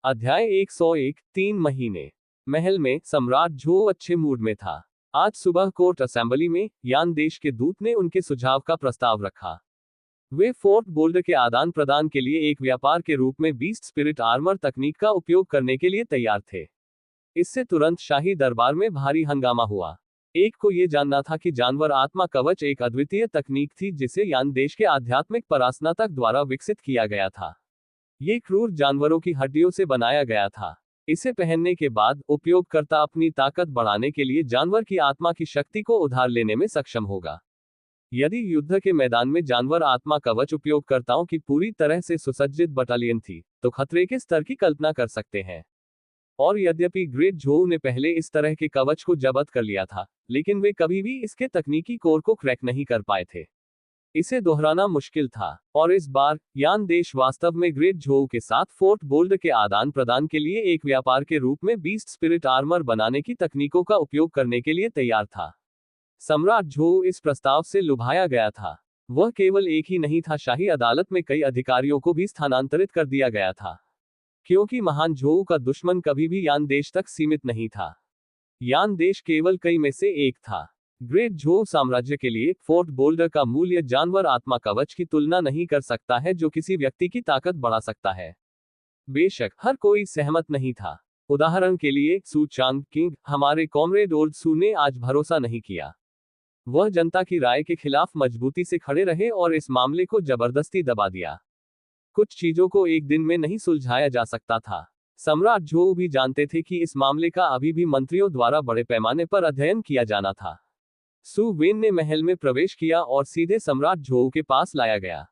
अध्याय 101 3 महीने। महल में सम्राट झो अच्छे मूड में था। आज सुबह कोर्ट असेंबली में यान देश के दूत ने उनके सुझाव का प्रस्ताव रखा। वे फोर्ट बोल्डर के आदान प्रदान के लिए एक व्यापार के रूप में बीस्ट स्पिरिट आर्मर तकनीक का उपयोग करने के लिए तैयार थे। इससे तुरंत शाही दरबार में भारी हंगामा हुआ। एक को यह जानना था कि जानवर आत्मा कवच एक अद्वितीय तकनीक थी जिसे यान देश के आध्यात्मिक परास्नातक द्वारा विकसित किया गया था। ये क्रूर जानवरों की हड्डियों से बनाया गया था। इसे पहनने के बाद उपयोगकर्ता अपनी ताकत बढ़ाने के लिए जानवर की आत्मा की शक्ति को उधार लेने में सक्षम होगा। यदि युद्ध के मैदान में जानवर आत्मा कवच उपयोगकर्ताओं की पूरी तरह से सुसज्जित बटालियन थी, तो खतरे के स्तर की कल्पना कर सकते हैं। और यद्यपि ग्रेट झोऊ ने पहले इस तरह के कवच को जब्त कर लिया था, लेकिन वे कभी भी इसके तकनीकी कोर को क्रैक नहीं कर पाए थे। इसे दोहराना मुश्किल था, और इस बार यान देश वास्तव में ग्रेट झोऊ के साथ फोर्ट बोल्ड के आदान प्रदान के लिए एक व्यापार के रूप में बीस्ट स्पिरिट आर्मर बनाने की तकनीकों का उपयोग करने के लिए तैयार था। सम्राट झोऊ इस प्रस्ताव से लुभाया गया था। वह केवल एक ही नहीं था, शाही अदालत में कई अधिकारियों को भी स्थानांतरित कर दिया गया था, क्योंकि महान झोऊ का दुश्मन कभी भी यान देश तक सीमित नहीं था। यान देश केवल कई में से एक था। ग्रेट झोऊ साम्राज्य के लिए फोर्ट बोल्डर का मूल्य जानवर आत्मा कवच की तुलना नहीं कर सकता है, जो किसी व्यक्ति की ताकत बढ़ा सकता है। बेशक हर कोई सहमत नहीं था। उदाहरण के लिए सू चांग किंग, हमारे कॉमरेड ओल्ड सू ने आज भरोसा नहीं किया। वह जनता की राय के खिलाफ मजबूती से खड़े रहे और इस मामले को जबरदस्ती दबा दिया। कुछ चीजों को एक दिन में नहीं सुलझाया जा सकता था। सम्राट झोऊ भी जानते थे कि इस मामले का अभी भी मंत्रियों द्वारा बड़े पैमाने पर अध्ययन किया जाना था। सू वेन ने महल में प्रवेश किया और सीधे सम्राट झोऊ के पास लाया गया।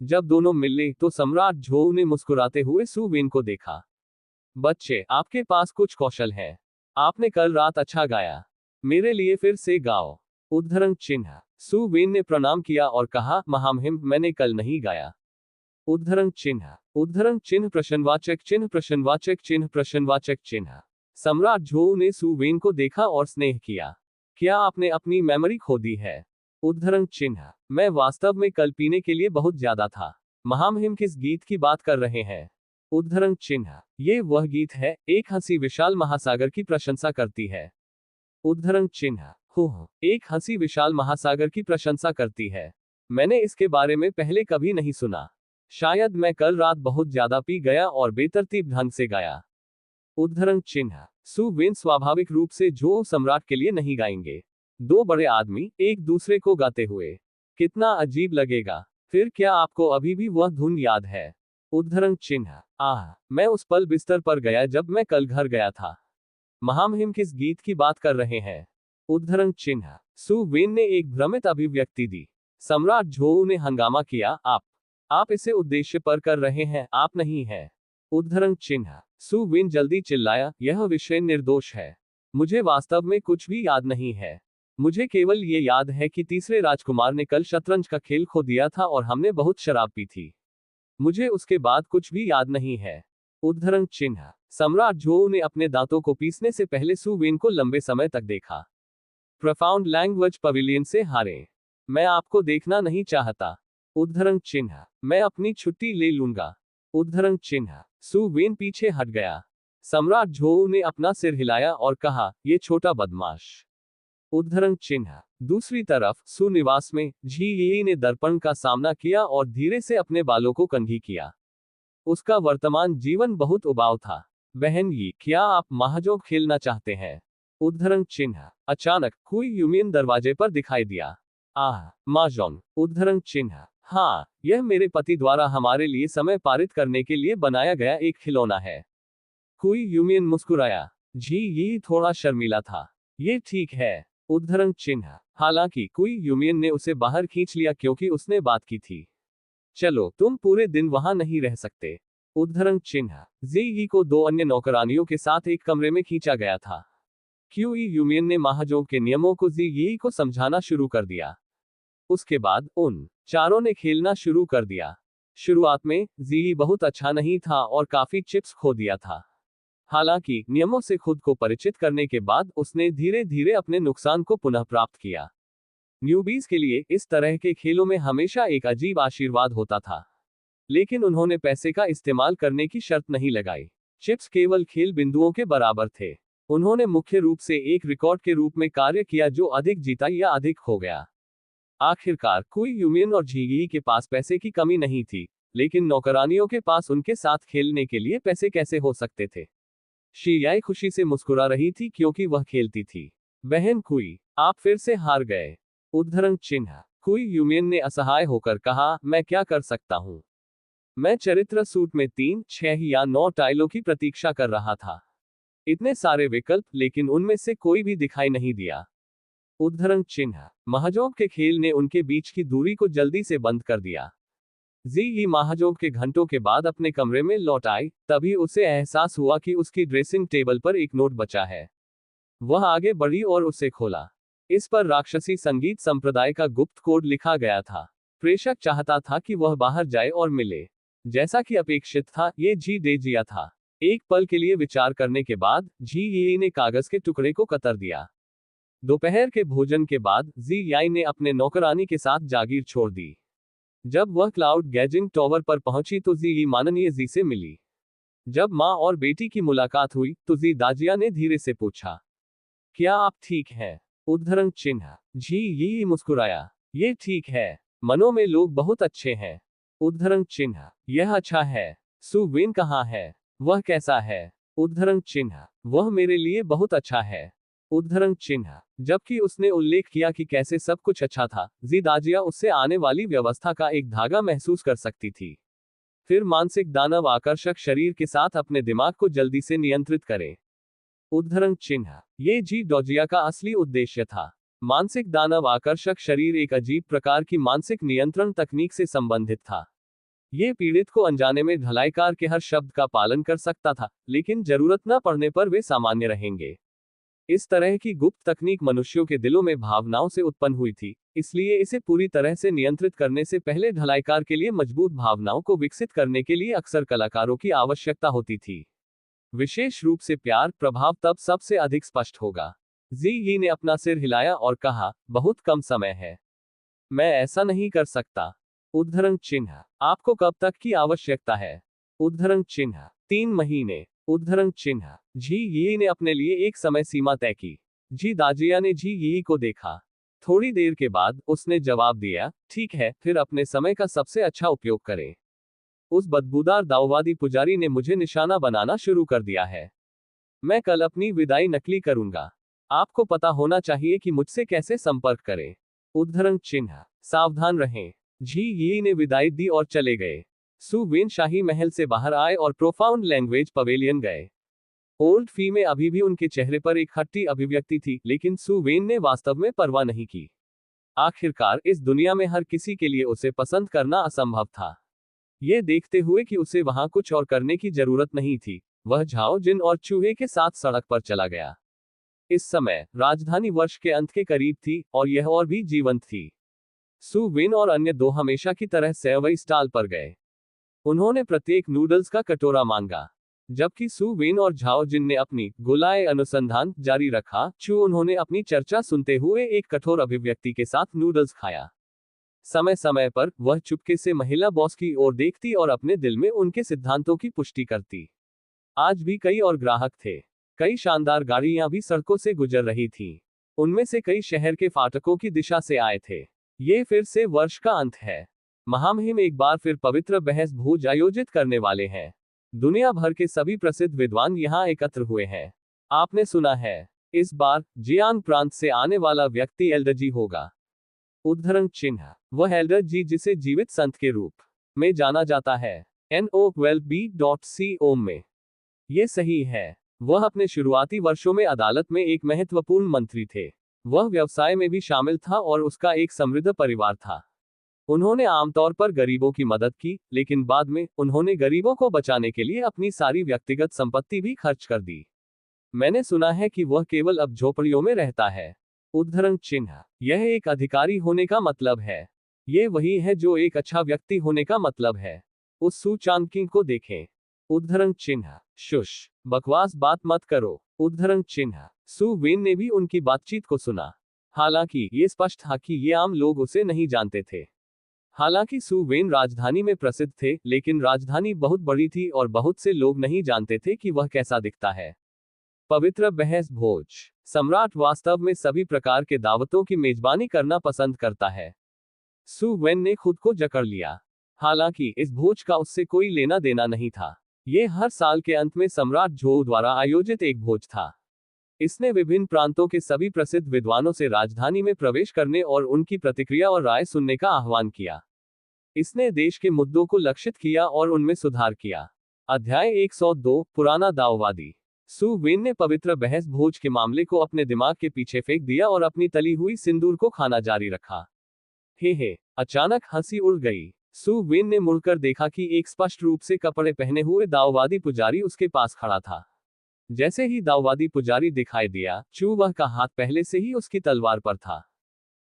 जब दोनों मिले तो सम्राट झोऊ ने मुस्कुराते हुए सू वेन को देखा। बच्चे, आपके पास कुछ कौशल है। आपने कल रात अच्छा गाया। मेरे लिए फिर से गाओ। उद्धरण चिन्ह। सू वेन ने प्रणाम किया और कहा, महामहिम, मैंने कल नहीं गाया। उद्धरण चिन्ह। उद्धरण चिन्ह प्रश्नवाचक चिन्ह प्रश्नवाचक चिन्ह प्रश्नवाचक चिन्ह। सम्राट झोऊ ने सू वेन को देखा और स्नेह किया। क्या आपने अपनी मेमोरी खो दी है? उद्धरण चिन्ह। मैं वास्तव में कल पीने के लिए बहुत ज्यादा था। महामहिम, किस गीत की बात कर रहे हैं? उद्धरण चिन्ह। ये वह गीत है, एक हंसी विशाल महासागर की प्रशंसा करती है। उद्धरण चिन्ह। हो, एक हंसी विशाल महासागर की प्रशंसा करती है। मैंने इसके बारे में पहले कभी नहीं सुना। शायद मैं कल रात बहुत ज्यादा पी गया और बेतरतीब ढंग से गाया। उद्धरण चिन्ह। सू वेन स्वाभाविक रूप से झोऊ सम्राट के लिए नहीं गाएंगे। दो बड़े आदमी एक दूसरे को गाते हुए। कितना अजीब लगेगा। फिर क्या आपको अभी भी वह धुन याद है? उद्धरण चिन्ह। मैं उस पल बिस्तर पर गया जब मैं कल घर गया था। महामहिम, किस गीत की बात कर रहे हैं? उद्धरण चिन्ह। सू वेन ने एक भ्रमित अभिव्यक्ति दी। सम्राट झोऊ ने हंगामा किया, आप इसे उद्देश्य पर कर रहे हैं, आप नहीं हैं। उद्धरण चिन्ह। सू वेन जल्दी चिल्लाया, यह विषय निर्दोष है। मुझे वास्तव में कुछ भी याद नहीं है। मुझे केवल ये याद है कि तीसरे राजकुमार ने कल शतरंज का खेल खो दिया था और हमने बहुत शराब पी थी। मुझे उसके बाद कुछ भी याद नहीं है। उद्धरण चिन्ह। सम्राट झोऊ ने अपने दांतों को पीसने से पहले सू वेन को लंबे समय तक देखा। प्रोफाउंड लैंग्वेज पवेलियन से हारे। मैं आपको देखना नहीं चाहता। उद्धरण चिन्ह। मैं अपनी छुट्टी ले लूंगा। उद्धरण चिन्ह। सू वेन पीछे हट गया। सम्राट झोऊ ने अपना सिर हिलाया और कहा, ये छोटा बदमाश। उद्धरण चिन्ह। दूसरी तरफ सू निवास में झी यी ने दर्पण का सामना किया और धीरे से अपने बालों को कंघी किया। उसका वर्तमान जीवन बहुत उबाऊ था। बहन यी, क्या आप महाजोग खेलना चाहते हैं? उद्धरण चिन्ह। अचानक कुई यूमियन दरवाजे पर दिखाई दिया। महाजोंग। उद्धरण चिन्ह। हाँ, यह मेरे पति द्वारा हमारे लिए समय पारित करने के लिए बनाया गया एक खिलौना है। कुई यूमियन मुस्कुराया। झी यी थोड़ा शर्मीला था। ये ठीक है। उद्धरण चिन्ह। हालांकि कुई यूमियन ने उसे बाहर खींच लिया क्योंकि उसने बात की थी। चलो, तुम पूरे दिन वहां नहीं रह सकते। उद्धरण चिन्ह। जी यी को दो अन्य नौकरानियों के साथ एक कमरे में खींचा गया था। क्यूई यूमियन ने महाजोग के नियमों को जी यी को समझाना शुरू कर दिया। उसके बाद उन चारों ने खेलना शुरू कर दिया। शुरुआत में जी बहुत अच्छा नहीं था और काफी चिप्स खो दिया था। हालांकि नियमों से खुद को परिचित करने के बाद उसने धीरे धीरे अपने नुकसान को पुनः प्राप्त किया। न्यूबीज के लिए इस तरह के खेलों में हमेशा एक अजीब आशीर्वाद होता था, लेकिन उन्होंने पैसे का इस्तेमाल करने की शर्त नहीं लगाई। चिप्स केवल खेल बिंदुओं के बराबर थे। उन्होंने मुख्य रूप से एक रिकॉर्ड के रूप में कार्य किया जो अधिक जीता या अधिक खो गया। आखिरकार कुई यूमियन और झीगी के पास पैसे की कमी नहीं थी, लेकिन नौकरानियों के पास उनके साथ खेलने के लिए पैसे कैसे हो सकते थे। शियाई खुशी से मुस्कुरा रही थी क्योंकि वह खेलती थी। बहन कुई, आप फिर से हार गए। उद्धरण चिन्ह। कुई यूमियन ने असहाय होकर कहा, मैं क्या कर सकता हूं। मैं चरित्र सूट में 3, 6 या 9 टाइलों की प्रतीक्षा कर रहा था। इतने सारे विकल्प, लेकिन उनमें से कोई भी दिखाई नहीं दिया। उद्धरण चिन्ह। महाजोग के खेल ने उनके बीच की दूरी को जल्दी से बंद कर दिया। जी महाजोग के घंटों के बाद अपने कमरे में लौट आई, तभी उसे एहसास हुआ कि उसकी ड्रेसिंग टेबल पर एक नोट बचा है। वह आगे बढ़ी और उसे खोला। इस पर राक्षसी संगीत संप्रदाय का गुप्त कोड लिखा गया था। प्रेषक चाहता था कि वह बाहर जाए और मिले। जैसा कि अपेक्षित था, ये जी दे जिया था। एक पल के लिए विचार करने के बाद जी ने कागज के टुकड़े को कतर दिया। दोपहर के भोजन के बाद जी याई ने अपने नौकरानी के साथ जागीर छोड़ दी। जब वह क्लाउड गैजिंग टॉवर पर पहुंची तो जी माननीय जी से मिली। जब माँ और बेटी की मुलाकात हुई तो जी दाजिया ने धीरे से पूछा, क्या आप ठीक हैं। उद्धरण चिन्ह। जी मुस्कुराया, ये ठीक है। मनों में लोग बहुत अच्छे हैं। उद्धरण चिन्ह। यह अच्छा है। सु विन कहाँ है, वह कैसा है। उद्धरण चिन्ह। वह मेरे लिए बहुत अच्छा है। उद्धरण चिन्ह। जबकि उसने उल्लेख किया कि कैसे सब कुछ अच्छा था, जी दाजिया उससे आने वाली व्यवस्था का एक धागा महसूस कर सकती थी। फिर मानसिक दानव आकर्षक शरीर के साथ अपने दिमाग को जल्दी से नियंत्रित करें। उद्धरण चिन्ह। ये जी डोजिया का असली उद्देश्य था। मानसिक दानव आकर्षक शरीर एक अजीब प्रकार की मानसिक नियंत्रण तकनीक से संबंधित था। ये पीड़ित को अनजाने में ढलाईकार के हर शब्द का पालन कर सकता था, लेकिन जरूरत न पड़ने पर वे सामान्य रहेंगे। इस तरह की गुप्त तकनीक मनुष्यों के दिलों में भावनाओं से उत्पन्न हुई थी, इसलिए इसे पूरी तरह से नियंत्रित करने से पहले ढलाईकार के लिए मजबूत भावनाओं को विकसित करने के लिए अक्सर कलाकारों की आवश्यकता होती थी। विशेष रूप से प्यार प्रभाव तब सबसे अधिक स्पष्ट होगा। जी ने अपना सिर हिलाया और कहा, बहुत कम समय है। मैं ऐसा नहीं कर सकता। उद्धरण चिन्ह। आपको कब तक की आवश्यकता है। उद्धरण चिन्ह। 3 महीने। उद्धरण चिन्ह। जी ने अपने लिए एक समय सीमा तय की। जी दाजिया ने जी को देखा। थोड़ी देर के बाद उसने जवाब दिया, ठीक है, फिर अपने समय का सबसे अच्छा उपयोग करें। उस बदबूदार दाऊवादी पुजारी ने मुझे निशाना बनाना शुरू कर दिया है। मैं कल अपनी विदाई नकली करूंगा। आपको पता होना चाहिए कि मुझसे कैसे संपर्क करें। उद्धरण चिन्ह। सावधान रहें। जी ने विदाई दी और चले गए। सु वेन शाही महल से बाहर आए और प्रोफाउंड लैंग्वेज पवेलियन गए। ओल्ड फी में अभी भी उनके चेहरे पर एक खट्टी अभिव्यक्ति थी, लेकिन सु वेन ने वास्तव में परवाह नहीं की। आखिरकार इस दुनिया में हर किसी के लिए उसे पसंद करना असंभव था। ये देखते हुए कि उसे वहां कुछ और करने की जरूरत नहीं थी, वह झाओ जिन और चूहे के साथ सड़क पर चला गया। इस समय राजधानी वर्ष के अंत के करीब थी और यह और भी जीवंत थी। सु विन और अन्य 2 हमेशा की तरह सेवई स्टॉल पर गए। उन्होंने प्रत्येक नूडल्स का कटोरा मांगा। जबकि सु विन और झाओ जिन ने अपनी गुलाए अनुसंधान जारी रखा, उन्होंने अपनी चर्चा सुनते हुए एक कठोर अभिव्यक्ति के साथ नूडल्स खाया। समय समय पर वह चुपके से महिला बॉस की ओर देखती और अपने दिल में उनके सिद्धांतों की पुष्टि करती। आज भी कई और ग्राहक थे। कई शानदार गाड़ियां भी सड़कों से गुजर रही थीं। उनमें से कई शहर के फाटकों की दिशा से आए थे। ये फिर से वर्ष का अंत है। महामहिम एक बार फिर पवित्र बहस भोज आयोजित करने वाले हैं। दुनिया भर के सभी प्रसिद्ध विद्वान यहाँ एकत्र हुए हैं। आपने सुना है, इस बार जियान प्रांत से आने वाला व्यक्ति एल्डरजी होगा। उद्धरण चिन्ह। वह एल्डरजी जिसे जीवित संत के रूप में जाना जाता है। NO12B.C ओम में। ये सही है। वह अपने शुरुआती वर्षों में अदालत में एक महत्वपूर्ण मंत्री थे। वह व्यवसाय में भी शामिल था और उसका एक समृद्ध परिवार था। उन्होंने आमतौर पर गरीबों की मदद की, लेकिन बाद में उन्होंने गरीबों को बचाने के लिए अपनी सारी व्यक्तिगत संपत्ति भी खर्च कर दी। मैंने सुना है कि वह केवल अब झोपड़ियों में रहता है। उद्धरण चिन्ह। यह एक अधिकारी होने का मतलब है। ये वही है जो एक अच्छा व्यक्ति होने का मतलब है। उस सु चांदकिंग को देखें। उद्धरण चिन्ह। शुश, बकवास बात मत करो। उद्धरण चिन्ह। सु वेन ने भी उनकी बातचीत को सुना। हालांकि ये स्पष्ट था कि ये आम लोग उसे नहीं जानते थे। हालांकि सु वेन राजधानी में प्रसिद्ध थे, लेकिन राजधानी बहुत बड़ी थी और बहुत से लोग नहीं जानते थे कि वह कैसा दिखता है। पवित्र बहस भोज। सम्राट वास्तव में सभी प्रकार के दावतों की मेजबानी करना पसंद करता है। सु वेन ने खुद को जकड़ लिया। हालांकि इस भोज का उससे कोई लेना देना नहीं था। ये हर साल के अंत में सम्राट झोउ द्वारा आयोजित एक भोज था। इसने विभिन्न प्रांतों के सभी प्रसिद्ध विद्वानों से राजधानी में प्रवेश करने और उनकी प्रतिक्रिया और राय सुनने का आह्वान किया। इसने देश के मुद्दों को लक्षित किया और उनमें सुधार किया। अध्याय 102 पुराना दाववादी। सु वेन ने पवित्र बहस भोज के मामले को अपने दिमाग के पीछे फेंक दिया और अपनी तली हुई सिंदूर को खाना जारी रखा। हे, अचानक हंसी उड़ गई। सु वेन ने मुड़कर देखा कि एक स्पष्ट रूप से कपड़े पहने हुए दाववादी पुजारी उसके पास खड़ा था। जैसे ही दाववादी पुजारी दिखाई दिया, चू वह का हाथ पहले से ही उसकी तलवार पर था।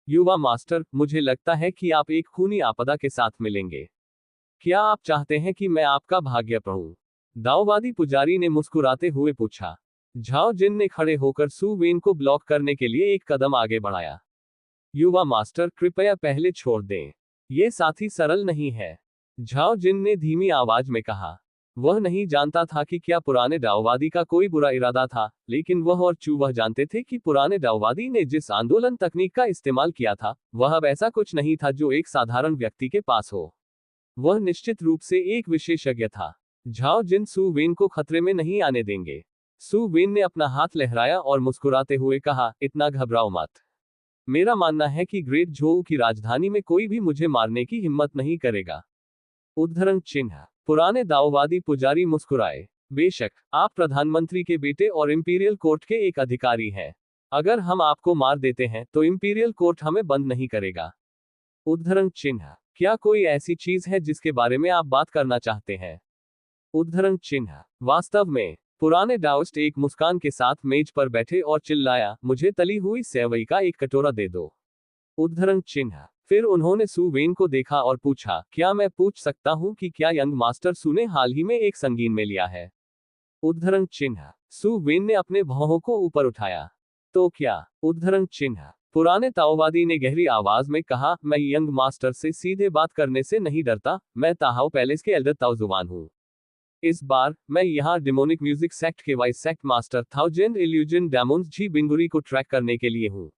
युवा मास्टर, मुझे लगता है कि आप एक खूनी आपदा के साथ मिलेंगे। क्या आप चाहते हैं कि मैं आपका भाग्य पढ़ूं? दाववादी पुजारी ने मुस्कुराते हुए पूछा। झाओ जिन ने खड़े होकर सु वेन को ब्लॉक करने के लिए एक कदम आगे बढ़ाया। युवा मास्टर, कृपया पहले छोड़ दें। ये साथी सरल नहीं है। झाओ जिन ने धीमी आवाज में कहा। वह नहीं जानता था कि क्या पुराने दाववादी का कोई बुरा इरादा था, लेकिन वह और चू वह जानते थे कि पुराने दाववादी ने जिस आंदोलन तकनीक का इस्तेमाल किया था, वह अब ऐसा कुछ नहीं था जो एक साधारण व्यक्ति के पास हो। वह निश्चित रूप से एक विशेषज्ञ था। झाओ जिन सु वेन को खतरे में नहीं आने देंगे। सु वेन ने अपना हाथ लहराया और मुस्कुराते हुए कहा, इतना घबराओ मत। मेरा मानना है कि ग्रेट झोउ की राजधानी में कोई भी मुझे मारने की हिम्मत नहीं करेगा। उद्धरण चिन्ह। पुराने दाववादी पुजारी मुस्कुराए। बेशक, आप प्रधानमंत्री के बेटे और इंपीरियल कोर्ट के एक अधिकारी हैं। अगर हम आपको मार देते हैं तो इंपीरियल कोर्ट हमें बंद नहीं करेगा। उद्धरण चिन्ह। क्या कोई ऐसी चीज है जिसके बारे में आप बात करना चाहते हैं? उद्धरण चिन्ह। वास्तव में। पुराने डाउस्ट एक मुस्कान के साथ मेज पर बैठे और चिल्लाया, मुझे तली हुई सेवई का एक कटोरा दे दो। उद्धरण चिन्ह। फिर उन्होंने सु वेन को देखा और पूछा, क्या मैं पूछ सकता हूं कि क्या यंग मास्टर सु ने हाल ही में एक संगीन में लिया है? उद्धरण चिन्ह। सु वेन ने अपने भौहों को ऊपर उठाया। तो क्या? उद्धरण चिन्ह। पुराने ताओवादी ने गहरी आवाज में कहा, मैं यंग मास्टर से सीधे बात करने से नहीं डरता, मैं ताहाओ पैलेस के एल्डर ताओजुवान हूं। इस बार, मैं यहाँ डिमोनिक म्यूजिक सेक्ट के vice sect master thousand illusion demons जी बिंगुरी को ट्रैक करने के लिए हूँ।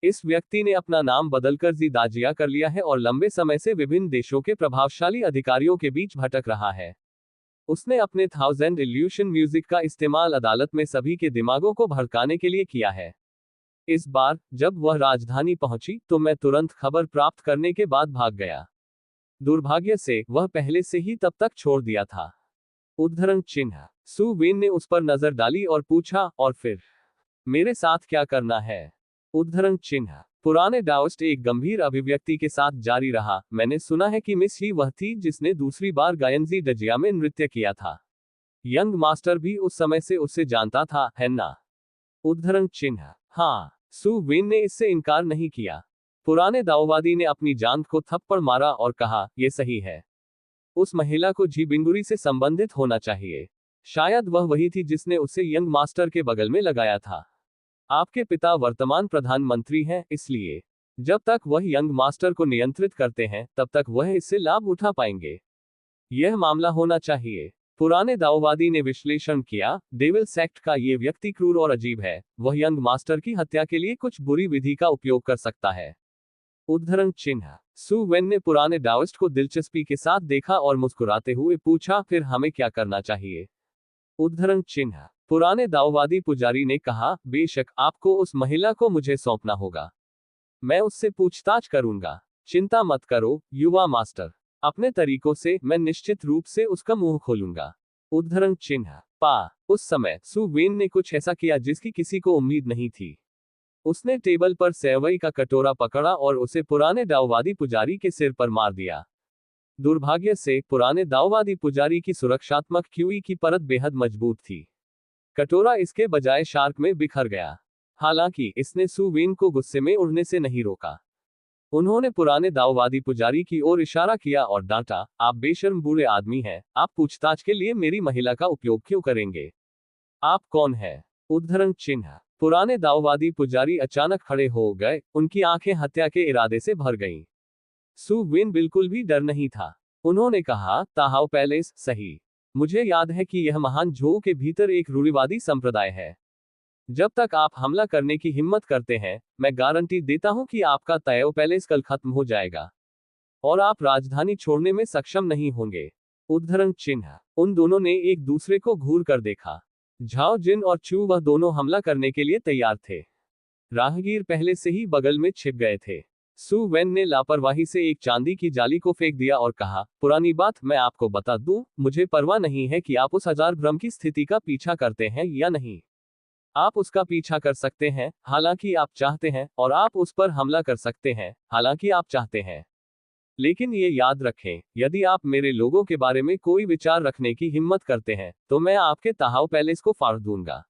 इस व्यक्ति ने अपना नाम बदलकर जी दाजिया कर लिया है और लंबे समय से विभिन्न देशों के प्रभावशाली अधिकारियों के बीच भटक रहा है। उसने अपने थाउजेंड इल्यूशन म्यूजिक का इस्तेमाल अदालत में सभी के दिमागों को भड़काने के लिए किया है। इस बार, जब वह राजधानी पहुंची, तो मैं तुरंत खबर प्राप्त करने के बाद भाग गया। दुर्भाग्य से, वह पहले से ही तब तक छोड़ दिया था। उद्धरण चिन्ह। सु वेन ने उस पर नजर डाली और पूछा, और फिर? मेरे साथ क्या करना है? उद्धरण चिन्ह। पुराने डाउस्ट एक गंभीर अभिव्यक्ति के साथ जारी रहा, मैंने सुना है कि मिस ही वह थी जिसने दूसरी बार गायनजी डजिया में नृत्य किया था। यंग मास्टर भी उस समय से उसे जानता था, है ना? उद्धरण चिन्ह। हाँ। सु वेन ने इससे इनकार नहीं किया। पुराने दाववादी ने अपनी जांघ को थप्पड़ मारा और कहा, यह सही है। उस महिला को जी बिंगुरी से संबंधित होना चाहिए। शायद वह वही थी जिसने उसे यंग मास्टर के बगल में लगाया था। आपके पिता वर्तमान प्रधानमंत्री हैं, इसलिए जब तक वह यंग मास्टर को नियंत्रित करते हैं, तब तक वह इससे लाभ उठा पाएंगे। यह मामला होना चाहिए। पुराने दाववादी ने विश्लेषण किया, डेविल सेक्ट का ये व्यक्ति क्रूर और अजीब है, वह यंग मास्टर की हत्या के लिए कुछ बुरी विधि का उपयोग कर सकता है। उद्धरण चिन्ह। सु वेन ने पुराने डाउस्ट को दिलचस्पी के साथ देखा और मुस्कुराते हुए पूछा, फिर हमें क्या करना चाहिए? उद्धरण चिन्ह। पुराने दाववादी पुजारी ने कहा, बेशक, आपको उस महिला को मुझे सौंपना होगा। मैं उससे पूछताछ करूंगा। चिंता मत करो, युवा मास्टर। अपने तरीकों से, मैं निश्चित रूप से उसका मुंह खोलूंगा। उद्धरण चिन्ह। उस समय, सु वेन ने कुछ ऐसा किया जिसकी किसी को उम्मीद नहीं थी। उसने टेबल पर सेवई का कटोरा पकड़ा और उसे पुराने दाववादी पुजारी के सिर पर मार दिया। दुर्भाग्य से, पुराने दाववादी पुजारी की सुरक्षात्मक क्यूई की परत बेहद मजबूत थी। कटोरा इसके बजाय शार्क में बिखर गया। हालांकि, इसने सु वेन को गुस्से में उड़ने से नहीं रोका। उन्होंने पुराने दाववादी पुजारी की ओर इशारा किया और डांटा, आप बेशर्म बूढ़े आदमी हैं, आप पूछताछ के लिए मेरी महिला का उपयोग क्यों करेंगे? आप कौन हैं? उद्धरण चिन्ह। पुराने दाववादी पुजारी अचानक खड़े हो गए, उनकी आंखें हत्या के इरादे से भर गईं। सु वेन बिल्कुल भी डर नहीं था। उन्होंने कहा, ताहाओ पैलेस, सही। मुझे याद है कि यह महान झोउ के भीतर एक रूढ़िवादी संप्रदाय है। जब तक आप हमला करने की हिम्मत करते हैं, मैं गारंटी देता हूं कि आपका ताओ पैलेस कल खत्म हो जाएगा और आप राजधानी छोड़ने में सक्षम नहीं होंगे। उद्धरण चिन्ह। उन दोनों ने एक दूसरे को घूर कर देखा। झाओ जिन और चू वह दोनों हमला करने के लिए तैयार थे। राहगीर पहले से ही बगल में छिप गए थे। सु वेन ने लापरवाही से एक चांदी की जाली को फेंक दिया और कहा, पुरानी बात मैं आपको बता दूं, मुझे परवाह नहीं है कि आप उस हजार भ्रम की स्थिति का पीछा करते हैं या नहीं। आप उसका पीछा कर सकते हैं, हालांकि आप चाहते हैं, और आप उस पर हमला कर सकते हैं, हालांकि आप चाहते हैं। लेकिन ये याद रखें, यदि आप मेरे लोगों के बारे में कोई विचार रखने की हिम्मत करते हैं, तो मैं आपके ताहाओ पैलेस को फाड़ दूंगा।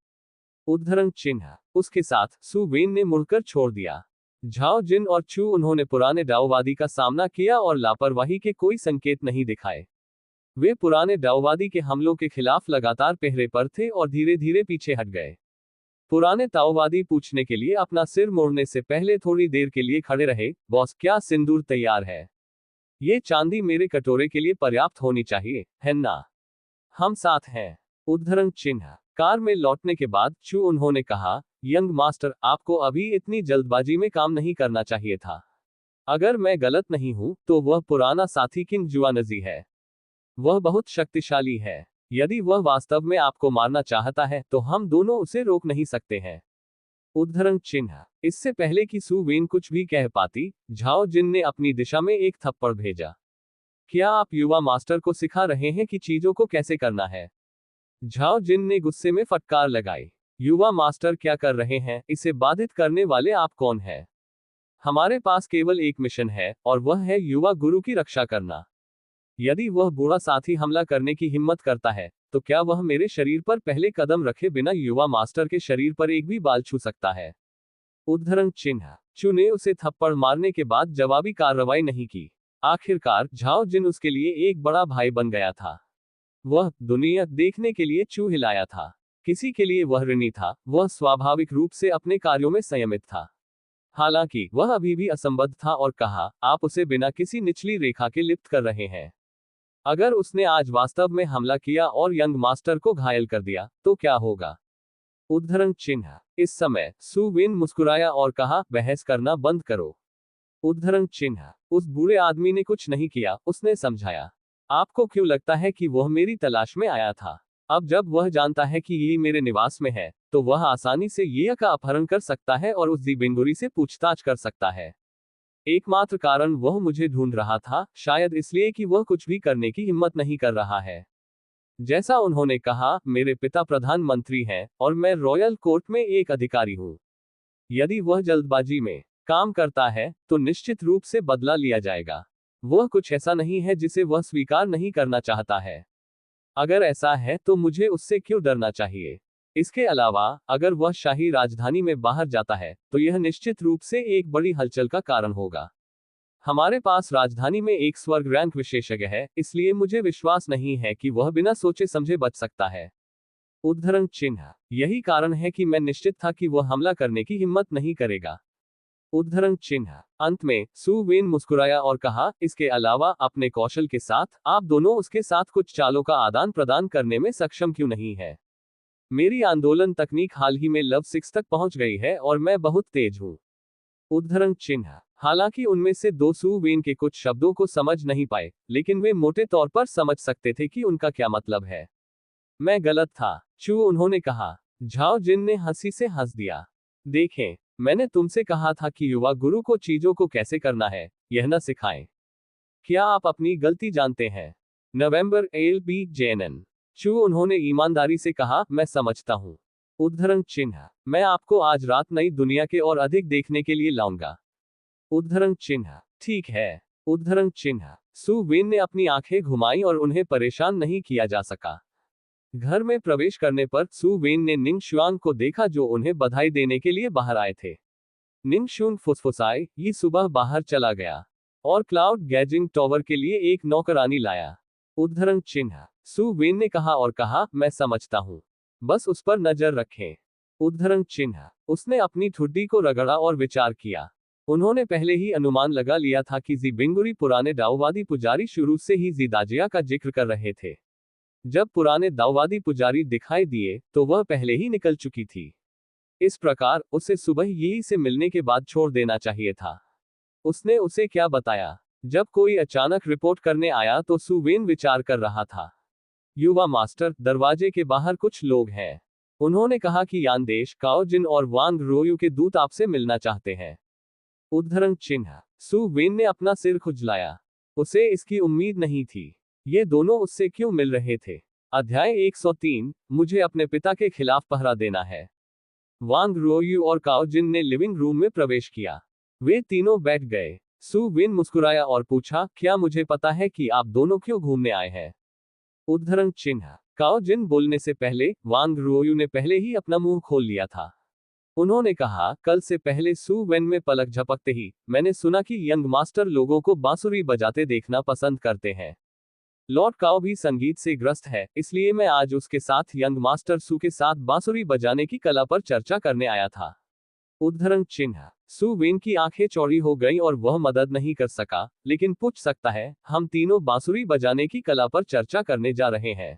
उद्धरण चिन्ह। उसके साथ सु वेन ने मुड़कर छोड़ दिया। झाओ जिन और चू उन्होंने पुराने डाओवादी का सामना किया और लापरवाही के कोई संकेत नहीं दिखाए। वे पुराने डाओवादी के हमलों के खिलाफ लगातार पहरे पर थे और धीरे धीरे पीछे हट गए। पुराने ताओवादी पूछने के लिए अपना सिर मोड़ने से पहले थोड़ी देर के लिए खड़े रहे, बॉस क्या सिंदूर तैयार है? ये चांदी मेरे कटोरे के लिए पर्याप्त होनी चाहिए, है ना? हम साथ हैं। उद्धरण चिन्ह। कार में लौटने के बाद चू उन्होंने कहा, यंग मास्टर, आपको अभी इतनी जल्दबाजी में काम नहीं करना चाहिए था। अगर मैं गलत नहीं हूं, तो वह पुराना साथी किंग जुआनजी है। वह बहुत शक्तिशाली है। यदि वह वास्तव में आपको मारना चाहता है, तो हम दोनों उसे रोक नहीं सकते हैं। उद्धरण चिन्ह। इससे पहले कि सु वेन कुछ भी कह पाती, झाओ जिन ने अपनी दिशा में एक थप्पड़ भेजा। क्या आप युवा मास्टर को सिखा रहे हैं कि चीजों को कैसे करना है? झाओ जिन ने गुस्से में फटकार लगाई। युवा मास्टर क्या कर रहे हैं, इसे बाधित करने वाले आप कौन हैं? हमारे पास केवल एक मिशन है, और वह है युवा गुरु की रक्षा करना। यदि वह बूढ़ा साथी हमला करने की हिम्मत करता है, तो क्या वह मेरे शरीर पर पहले कदम रखे बिना युवा मास्टर के शरीर पर एक भी बाल छू सकता है? उद्धरण चिन्ह। चू ने उसे थप्पड़ मारने के बाद जवाबी कार्रवाई नहीं की। आखिरकार झाओ जिन उसके लिए एक बड़ा भाई बन गया था। वह दुनिया देखने के लिए चू हिलाया था। किसी के लिए वह ऋणी था, वह स्वाभाविक रूप से अपने कार्यों में संयमित था। हालांकि वह अभी भी असंबद्ध था और कहा, आप उसे बिना किसी निचली रेखा के लिप्त कर रहे हैं। अगर उसने आज वास्तव में हमला किया और यंग मास्टर को घायल कर दिया, तो क्या होगा? उद्धरण चिन्ह। इस समय सु वेन मुस्कुराया और कहा, बहस करना बंद करो। उद्धरण चिन्ह। उस बूढ़े आदमी ने कुछ नहीं किया, उसने समझाया। आपको क्यों लगता है कि वह मेरी तलाश में आया था? अब जब वह जानता है कि ये मेरे निवास में है, तो वह आसानी से ये का अपहरण कर सकता है और उस दी बिंगुरी से पूछताछ कर सकता है। एकमात्र कारण वह मुझे ढूंढ रहा था, शायद इसलिए कि वह कुछ भी करने की हिम्मत नहीं कर रहा है। जैसा उन्होंने कहा, मेरे पिता प्रधानमंत्री हैं, और मैं रॉयल कोर्ट में एक अधिकारी हूं। यदि वह जल्दबाजी में काम करता है, तो निश्चित रूप से बदला लिया जाएगा। वह कुछ ऐसा नहीं है जिसे वह स्वीकार नहीं करना चाहता है। अगर ऐसा है, तो मुझे उससे क्यों डरना चाहिए? इसके अलावा, अगर वह शाही राजधानी में बाहर जाता है, तो यह निश्चित रूप से एक बड़ी हलचल का कारण होगा। हमारे पास राजधानी में एक स्वर्ग रैंक विशेषज्ञ है, इसलिए मुझे विश्वास नहीं है कि वह बिना सोचे समझे बच सकता है। उद्धरण चिन्ह। यही कारण है कि मैं निश्चित था कि वह हमला करने की हिम्मत नहीं करेगा। उद्धरण चिन्ह। अंत में सु वेन मुस्कुराया और कहा, इसके अलावा अपने कौशल के साथ, आप दोनों उसके साथ कुछ चालों का आदान प्रदान करने में सक्षम क्यों नहीं है? मेरी आंदोलन तकनीक हाल ही में लव 6 तक पहुंच गई है और मैं बहुत तेज हूं। उद्धरण चिन्ह। हालांकि उनमें से दो सु वेन के कुछ शब्दों को समझ नहीं पाए, लेकिन वे मोटे तौर पर समझ सकते थे कि उनका क्या मतलब है। मैं गलत था, चू, उन्होंने कहा। झाओ जिन ने हंसी से हंस दिया। देखें, मैंने तुमसे कहा था कि युवा गुरु को चीजों को कैसे करना है, यह न सिखाएं। क्या आप अपनी गलती जानते हैं? नवंबर एल बी जेएनएन। चू, उन्होंने ईमानदारी से कहा, मैं समझता हूं। उद्धरण चिन्ह। मैं आपको आज रात नई दुनिया के और अधिक देखने के लिए लाऊंगा। उद्धरण चिन्ह। ठीक है। उद्धरण चिन्ह। सु वेन ने अपनी आंखें घुमाई और उन्हें परेशान नहीं किया जा सका। घर में प्रवेश करने पर सु वेन ने निंग शुआंग को देखा, जो उन्हें बधाई देने के लिए बाहर आए थे। निंग शुआंग फुसफुसाए, ये सुबह बाहर चला गया और क्लाउड गैजिंग टॉवर के लिए एक नौकरानी लाया। उद्धरण चिन्ह। सु वेन ने कहा और कहा, मैं समझता हूं, बस उस पर नजर रखें। उद्धरण चिन्ह। उसने अपनी ठुड्डी को रगड़ा और विचार किया। उन्होंने पहले ही अनुमान लगा लिया था कि जी बिंगुरी पुराने दाओवादी पुजारी शुरू से ही जी दाजिया का जिक्र कर रहे थे। जब पुराने दाओवादी पुजारी दिखाई दिए तो वह पहले ही निकल चुकी थी। इस प्रकार उसे सुबह यी से मिलने के बाद छोड़ देना चाहिए था। उसने उसे क्या बताया? जब कोई अचानक रिपोर्ट करने आया तो सु वेन विचार कर रहा था। युवा मास्टर, दरवाजे के बाहर कुछ लोग हैं। उन्होंने कहा कि यानदेश, काओ जिन और वांग रोयू के दूत आपसे मिलना चाहते हैं। उद्धरण चिन्ह। सु वेन ने अपना सिर खुजलाया। उसे इसकी उम्मीद नहीं थी। ये दोनों उससे क्यों मिल रहे थे? अध्याय 103, मुझे अपने पिता के खिलाफ पहरा देना है। वांग रोयू और काओ जिन ने लिविंग रूम में प्रवेश किया। वे तीनों बैठ गए। सु वेन मुस्कुराया और पूछा, क्या मुझे पता है कि आप दोनों क्यों घूमने आए हैं? उद्धरण चिन्ह। काओ जिन बोलने से पहले वांग रोयू ने पहले ही अपना मुंह खोल लिया था। उन्होंने कहा, कल से पहले सु वेन में पलक झपकते ही मैंने सुना कि यंग मास्टर लोगों को बांसुरी बजाते देखना पसंद करते हैं। लॉर्ड काओ भी संगीत से ग्रस्त है, इसलिए मैं आज उसके साथ यंग मास्टर सु के साथ बांसुरी बजाने की कला पर चर्चा करने आया था। उद्धरण चिन्ह। सु वेन की आंखें चौड़ी हो गईं और वह मदद नहीं कर सका, लेकिन पूछ सकता है, हम तीनों बांसुरी बजाने की कला पर चर्चा करने जा रहे हैं।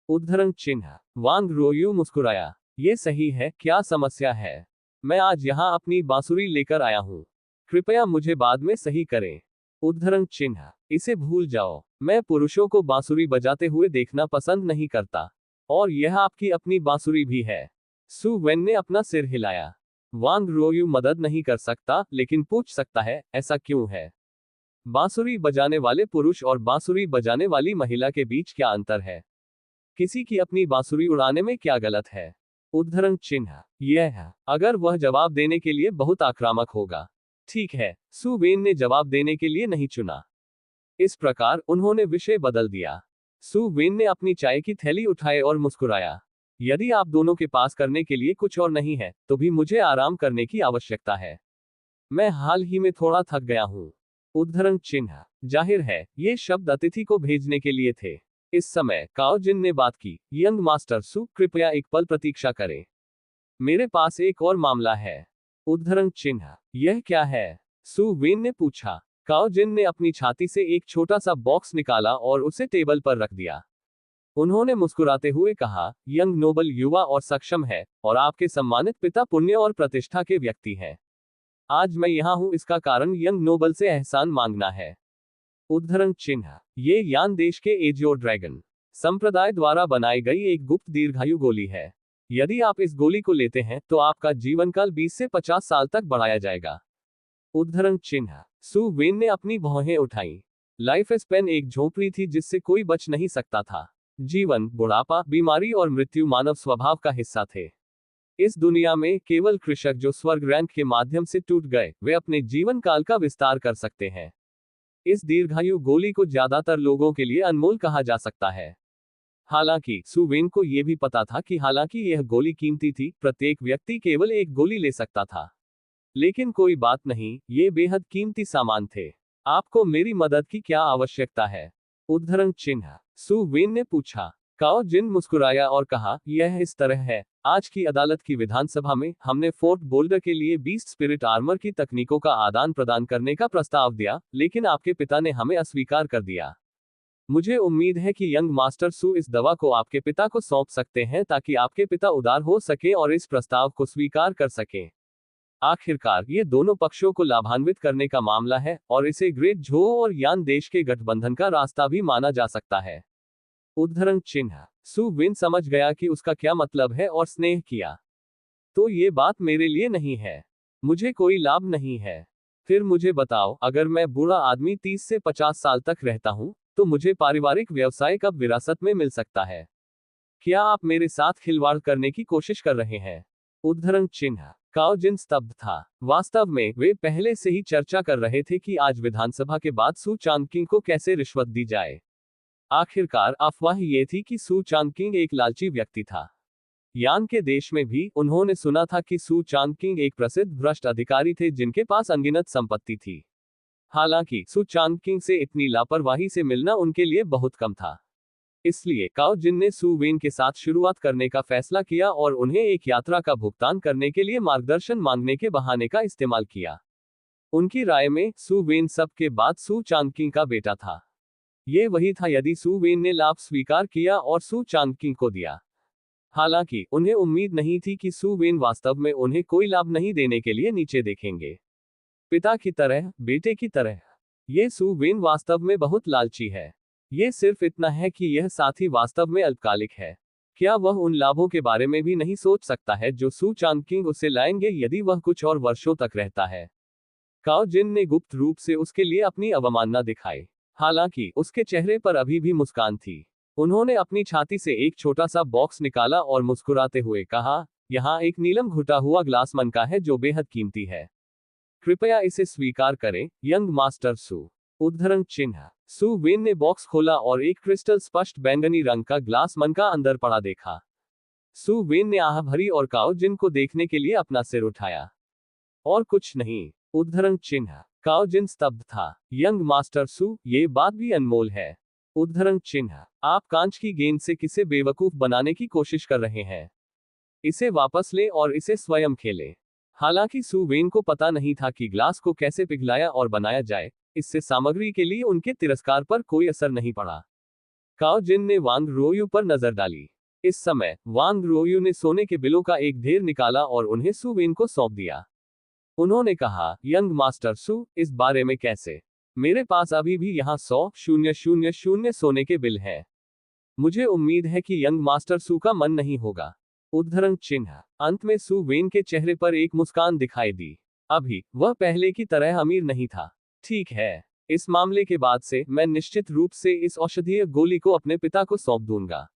उद्धरण चिन्ह। वांग रोयू मुस्कुराया। ये सही है, क्या समस्या है? मैं आज यहाँ अपनी बांसुरी लेकर आया हूँ। कृपया मुझे बाद में सही करें। उद्धरण चिन्ह। इसे भूल जाओ, मैं पुरुषों को बांसुरी बजाते हुए देखना पसंद नहीं करता। और यह आपकी अपनी बांसुरी भी है। सु वेन ने अपना सिर हिलाया। वांग रोयू मदद नहीं कर सकता, लेकिन पूछ सकता है, ऐसा क्यों है? बांसुरी बजाने वाले पुरुष और बांसुरी बजाने वाली महिला के बीच क्या अंतर है? किसी की अपनी बांसुरी उड़ाने में क्या गलत है? उद्धरण चिन्ह। यह है, अगर वह जवाब देने के लिए बहुत आक्रामक होगा। ठीक है, सु वेन ने जवाब देने के लिए नहीं चुना। इस प्रकार उन्होंने विषय बदल दिया। सु वेन ने अपनी चाय की थैली उठाए और मुस्कुराया। यदि आप दोनों के पास करने के लिए कुछ और नहीं है, तो भी मुझे आराम करने की आवश्यकता है। मैं हाल ही में थोड़ा थक गया हूँ। उद्धरण चिन्ह। जाहिर है, ये शब्द अतिथि को भेजने के लिए थे। इस समय काओ जिन ने बात की, यंग मास्टर सु, कृपया एक पल प्रतीक्षा करें। मेरे पास एक और मामला है। उद्धरण चिन्ह। यह क्या है? सु वेन ने पूछा। काओ जिन ने अपनी छाती से एक छोटा सा बॉक्स निकाला और उसे टेबल पर रख दिया। उन्होंने मुस्कुराते हुए कहा, यंग नोबल युवा और सक्षम है, और आपके सम्मानित पिता पुण्य और प्रतिष्ठा के व्यक्ति हैं। आज मैं यहाँ हूँ, इसका कारण यंग नोबल से एहसान मांगना है। उद्धरण चिन्ह। ये यान देश के एजियो ड्रैगन संप्रदाय द्वारा बनाई गई एक गुप्त दीर्घायु गोली है। यदि आप इस गोली को लेते हैं तो आपका जीवनकाल 20 से 50 साल तक बढ़ाया जाएगा। उद्धरण चिन्ह। सु वेन ने अपनी भौहें उठाई। लाइफ स्पैन एक झोपड़ी थी जिससे कोई बच नहीं सकता था। जीवन, बुढ़ापा, बीमारी और मृत्यु मानव स्वभाव का हिस्सा थे। इस दुनिया में केवल कृषक जो स्वर्ग रैंक के माध्यम से टूट गए, वे अपने जीवन काल का विस्तार कर सकते हैं। इस दीर्घायु गोली को ज्यादातर लोगों के लिए अनमोल कहा जा सकता है। हालांकि सु वेन को यह भी पता था कि हालांकि यह गोली कीमती थी, प्रत्येक व्यक्ति केवल एक गोली ले सकता था। लेकिन कोई बात नहीं, ये बेहद कीमती सामान थे। आपको मेरी मदद की क्या आवश्यकता है? उद्धरण चिन्ह। सु वेन ने पूछा। काओ जिन मुस्कुराया और कहा, यह इस तरह है, आज की अदालत की विधानसभा में हमने फोर्ट बोल्डर के लिए 20 स्पिरिट आर्मर की तकनीकों का आदान प्रदान करने का प्रस्ताव दिया, लेकिन आपके पिता ने हमें अस्वीकार कर दिया। मुझे उम्मीद है कि यंग मास्टर सु इस दवा को आपके पिता को सौंप सकते हैं ताकि आपके पिता उदार हो सके और इस प्रस्ताव को स्वीकार कर सकें। आखिरकार ये दोनों पक्षों को लाभान्वित करने का मामला है, और इसे ग्रेट झो और यान देश के गठबंधन का रास्ता भी माना जा सकता है। उद्धरण चिन्ह। सु वेन समझ गया कि उसका क्या मतलब है और स्नेह किया। तो ये बात मेरे लिए नहीं है। मुझे कोई लाभ नहीं है। फिर मुझे बताओ, अगर मैं बूढ़ा आदमी 30 से 50 साल तक रहता हूँ, तो मुझे पारिवारिक व्यवसाय कब विरासत में मिल सकता है? क्या आप मेरे साथ खिलवाड़ करने की कोशिश कर रहे हैं? उद्धरण चिन्ह। काओ जिन स्तब्ध था। वास्तव में वे पहले से ही चर्चा कर रहे थे कि आज विधानसभा के बाद सु चांगकिंग को कैसे रिश्वत दी जाए। आखिरकार अफवाह ये थी कि सु चांगकिंग एक लालची व्यक्ति था। यान के देश में भी उन्होंने सुना था कि सु चांगकिंग एक प्रसिद्ध भ्रष्ट अधिकारी थे जिनके पास अनगिनत संपत्ति थी। हालांकि सु चांगकिंग से इतनी लापरवाही से मिलना उनके लिए बहुत कम था। इसलिए काओ जिन ने सु वेन के साथ शुरुआत करने का फैसला किया और उन्हें एक यात्रा का भुगतान करने के लिए मार्गदर्शन मांगने के बहाने का इस्तेमाल किया। उनकी राय में सु वेन सब के बाद सु चांगकिंग का बेटा था। ये वही था यदि सु वेन ने लाभ स्वीकार किया और सु चांगकिंग को दिया। हालांकि उन्हें उम्मीद नहीं थी कि सु वेन वास्तव में उन्हें कोई लाभ नहीं देने के लिए नीचे देखेंगे। पिता की तरह, बेटे की तरह। ये सु वेन वास्तव में बहुत लालची है। ये सिर्फ इतना है कि यह साथी वास्तव में अल्पकालिक है। क्या वह उन लाभों के बारे में भी नहीं सोच सकता है जो सु चांगकिंग उसे लाएंगे यदि वह कुछ और वर्षों तक रहता है? काओ जिन ने गुप्त रूप से उसके लिए अपनी अवमानना दिखाई। हालांकि उसके चेहरे पर अभी भी मुस्कान थी। उन्होंने अपनी छाती से एक छोटा सा बॉक्स निकाला और मुस्कुराते हुए कहा, यहाँ एक नीलम घुटा हुआ ग्लास मन का है जो बेहद कीमती है। कृपया इसे स्वीकार करें, यंग मास्टर सु। उद्धरण चिन्ह। सु वेन ने बॉक्स खोला और एक क्रिस्टल स्पष्ट बैंगनी रंग का ग्लास मन का अंदर पड़ा देखा। सु वेन ने आह भरी और काओ जिन को देखने के लिए अपना सिर उठाया। और कुछ नहीं। उद्धरण चिन्ह। काओ जिन स्तब्ध था। यंग मास्टर सु, ये बात भी अनमोल है। उद्धरण चिन्ह। आप कांच की गेंद से किसे बेवकूफ बनाने की कोशिश कर रहे हैं? इसे वापस लें और इसे स्वयं खेलें। हालांकि सु वेन को पता नहीं था कि ग्लास को कैसे पिघलाया और बनाया जाए, इससे सामग्री के लिए उनके तिरस्कार पर कोई असर नहीं पड़ा। काओ जिन ने वांग रोयू पर नजर डाली। इस समय वांग रोयू ने सोने के बिलों का एक ढेर निकाला और उन्हें सु वेन को सौंप दिया। उन्होंने कहा, यंग मास्टर सु, इस बारे में कैसे? मेरे पास अभी भी यहाँ 100,000 सोने के बिल हैं। मुझे उम्मीद है कि यंग मास्टर सु का मन नहीं होगा। उद्धरण चिन्ह। अंत में सु वेन के चेहरे पर एक मुस्कान दिखाई दी। अभी वह पहले की तरह अमीर नहीं था। ठीक है, इस मामले के बाद से मैं निश्चित रूप से इस औषधीय गोली को अपने पिता को सौंप दूंगा।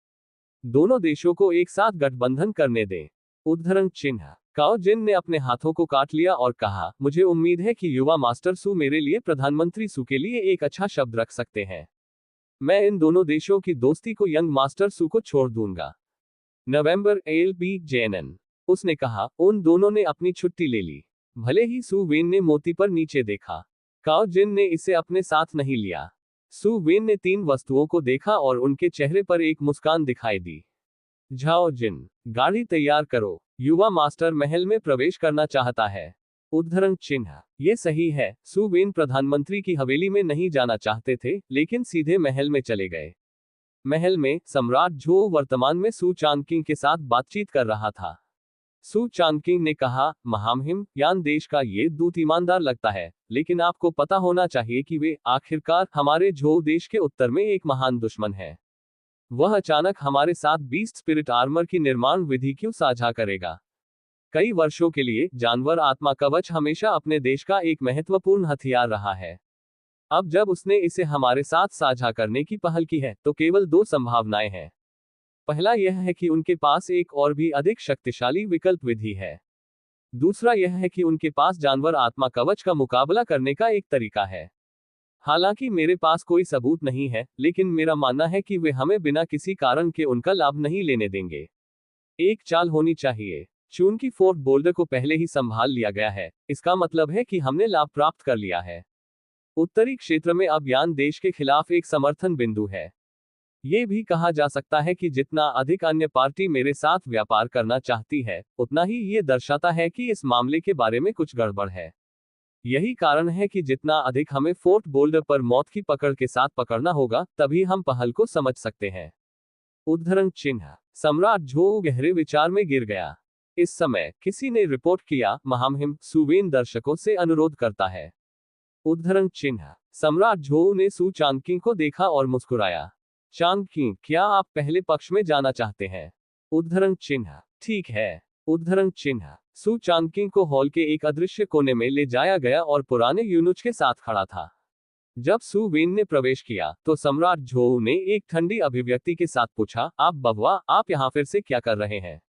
दोनों देशों को एक साथ गठबंधन करने दें। उद्धरण चिन्ह। काओ जिन ने अपने हाथों को काट लिया और कहा, मुझे उम्मीद है कि युवा मास्टर सु मेरे लिए प्रधानमंत्री सु के लिए एक अच्छा शब्द रख सकते हैं। मैं इन दोनों देशों की दोस्ती को यंग मास्टर सु को छोड़ दूंगा। नवंबर एल जेनन। उसने कहा, उन दोनों ने अपनी छुट्टी ले ली। भले ही सु वेन ने मोती पर नीचे देखा, काओ जिन ने इसे अपने साथ नहीं लिया। सु वेन ने 3 वस्तुओं को देखा और उनके चेहरे पर एक मुस्कान दिखाई दी। झाओ जिन, गाड़ी तैयार करो, युवा मास्टर महल में प्रवेश करना चाहता है। उद्धरण चिन्ह। ये सही है, सु वेन प्रधानमंत्री की हवेली में नहीं जाना चाहते थे, लेकिन सीधे महल में चले गए। महल में सम्राट झो वर्तमान में सु चांगकिंग के साथ बातचीत कर रहा था। सु चांगकिंग ने कहा, महामहिम, यान देश का ये दूत ईमानदार लगता है, लेकिन आपको पता होना चाहिए कि वे आखिरकार हमारे झो देश के उत्तर में एक महान दुश्मन है। वह अचानक हमारे साथ बीस्ट स्पिरिट आर्मर की निर्माण विधि क्यों साझा करेगा? कई वर्षों के लिए जानवर आत्मा कवच हमेशा अपने देश का एक महत्वपूर्ण हथियार रहा है। अब जब उसने इसे हमारे साथ साझा करने की पहल की है, तो केवल 2 संभावनाएं हैं। पहला यह है कि उनके पास एक और भी अधिक शक्तिशाली विकल्प विधि है। दूसरा यह है कि उनके पास जानवर आत्मा कवच का मुकाबला करने का एक तरीका है। हालांकि मेरे पास कोई सबूत नहीं है, लेकिन मेरा मानना है कि वे हमें बिना किसी कारण के उनका लाभ नहीं लेने देंगे। एक चाल होनी चाहिए। चूंकि फोर्ट बोल्डर को पहले ही संभाल लिया गया है, इसका मतलब है कि हमने लाभ प्राप्त कर लिया है। उत्तरी क्षेत्र में अब यान देश के खिलाफ एक समर्थन बिंदु है। ये भी कहा जा सकता है कि जितना अधिक अन्य पार्टी मेरे साथ व्यापार करना चाहती है, उतना ही ये दर्शाता है कि इस मामले के बारे में कुछ गड़बड़ है। यही कारण है कि जितना अधिक हमें फोर्ट बोल्डर पर मौत की पकड़ के साथ पकड़ना होगा, तभी हम पहल को समझ सकते हैं। उद्धरण चिन्ह। सम्राट झो गहरे विचार में गिर गया। इस समय किसी ने रिपोर्ट किया, महामहिम, सु वेन दर्शकों से अनुरोध करता है। उद्धरण चिन्ह। सम्राट झो ने सु चांगकिंग को देखा और मुस्कुराया। चांगकिंग, क्या आप पहले पक्ष में जाना चाहते हैं? उद्धरण चिन्ह। ठीक है। उद्धरण चिन्ह। सु चांगकिंग को हॉल के एक अदृश्य कोने में ले जाया गया और पुराने यूनुच के साथ खड़ा था। जब सु वेन ने प्रवेश किया, तो सम्राट झोऊ ने एक ठंडी अभिव्यक्ति के साथ पूछा, आप बबुआ, आप यहाँ फिर से क्या कर रहे हैं?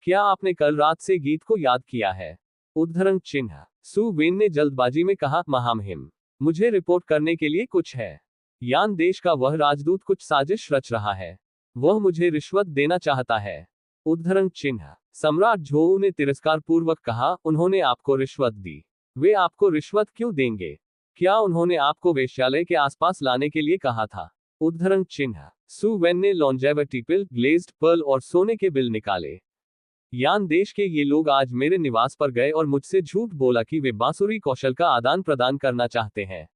क्या आपने कल रात से गीत को याद किया है? उद्धरण चिन्ह। सु वेन ने जल्दबाजी में कहा, महामहिम, मुझे रिपोर्ट करने के लिए कुछ है। यान देश का वह राजदूत कुछ साजिश रच रहा है। वह मुझे रिश्वत देना चाहता है। उद्धरण चिन्ह। सम्राट झोऊ ने तिरस्कार पूर्वक कहा, उन्होंने आपको रिश्वत दी? वे आपको रिश्वत क्यों देंगे? क्या उन्होंने आपको वेश्यालय के आसपास लाने के लिए कहा था? उद्धरण चिन्ह। सु वेन ने लॉन्जेविटी पिल, ग्लेज्ड पर्ल और सोने के बिल निकाले। यान देश के ये लोग आज मेरे निवास पर गए और मुझसे झूठ बोला कि वे बांसुरी कौशल का आदान प्रदान करना चाहते हैं।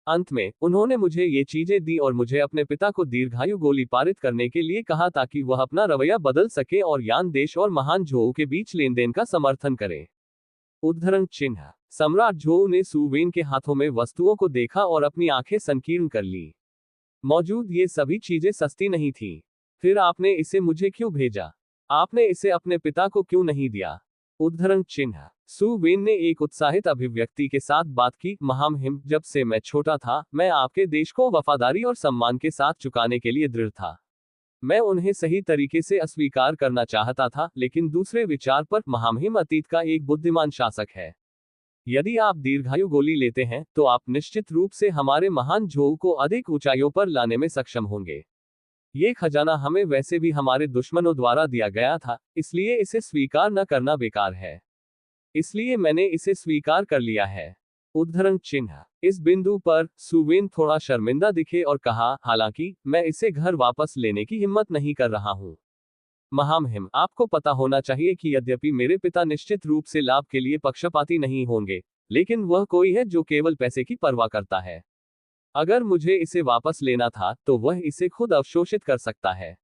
अंत में उन्होंने मुझे ये चीजें दी और मुझे अपने पिता को दीर्घायु गोली पारित करने के लिए कहा ताकि वह अपना रवैया बदल सके और यान देश और महान झोऊ के बीच लेन देन का समर्थन करे। उद्धरण चिन्ह। सम्राट झोऊ ने सु वेन के हाथों में वस्तुओं को देखा और अपनी आंखें संकीर्ण कर ली। मौजूद ये सभी चीजें सस्ती नहीं थी। फिर आपने इसे मुझे क्यों भेजा? आपने इसे अपने पिता को क्यों नहीं दिया? उद्धरण चिन्ह। सु वेन ने एक उत्साहित अभिव्यक्ति के साथ बात की, महामहिम, जब से मैं छोटा था, मैं आपके देश को वफादारी और सम्मान के साथ चुकाने के लिए दृढ़ था। मैं उन्हें सही तरीके से अस्वीकार करना चाहता था, लेकिन दूसरे विचार पर, महामहिम अतीत का एक बुद्धिमान शासक है। यदि आप दीर्घायु गोली लेते हैं तो आप निश्चित रूप से हमारे महान झोऊ को अधिक ऊंचाइयों पर लाने में सक्षम होंगे। ये खजाना हमें वैसे भी हमारे दुश्मनों द्वारा दिया गया था, इसलिए इसे स्वीकार न करना बेकार है। इसलिए मैंने इसे स्वीकार कर लिया है। उद्धरण चिन्ह। इस बिंदु पर सु वेन थोड़ा शर्मिंदा दिखे और कहा, हालांकि मैं इसे घर वापस लेने की हिम्मत नहीं कर रहा हूं। महामहिम, आपको पता होना चाहिए कि यद्यपि मेरे पिता निश्चित रूप से लाभ के लिए पक्षपाती नहीं होंगे, लेकिन वह कोई है जो केवल पैसे की परवाह करता है। अगर मुझे इसे वापस लेना था तो वह इसे खुद अवशोषित कर सकता है।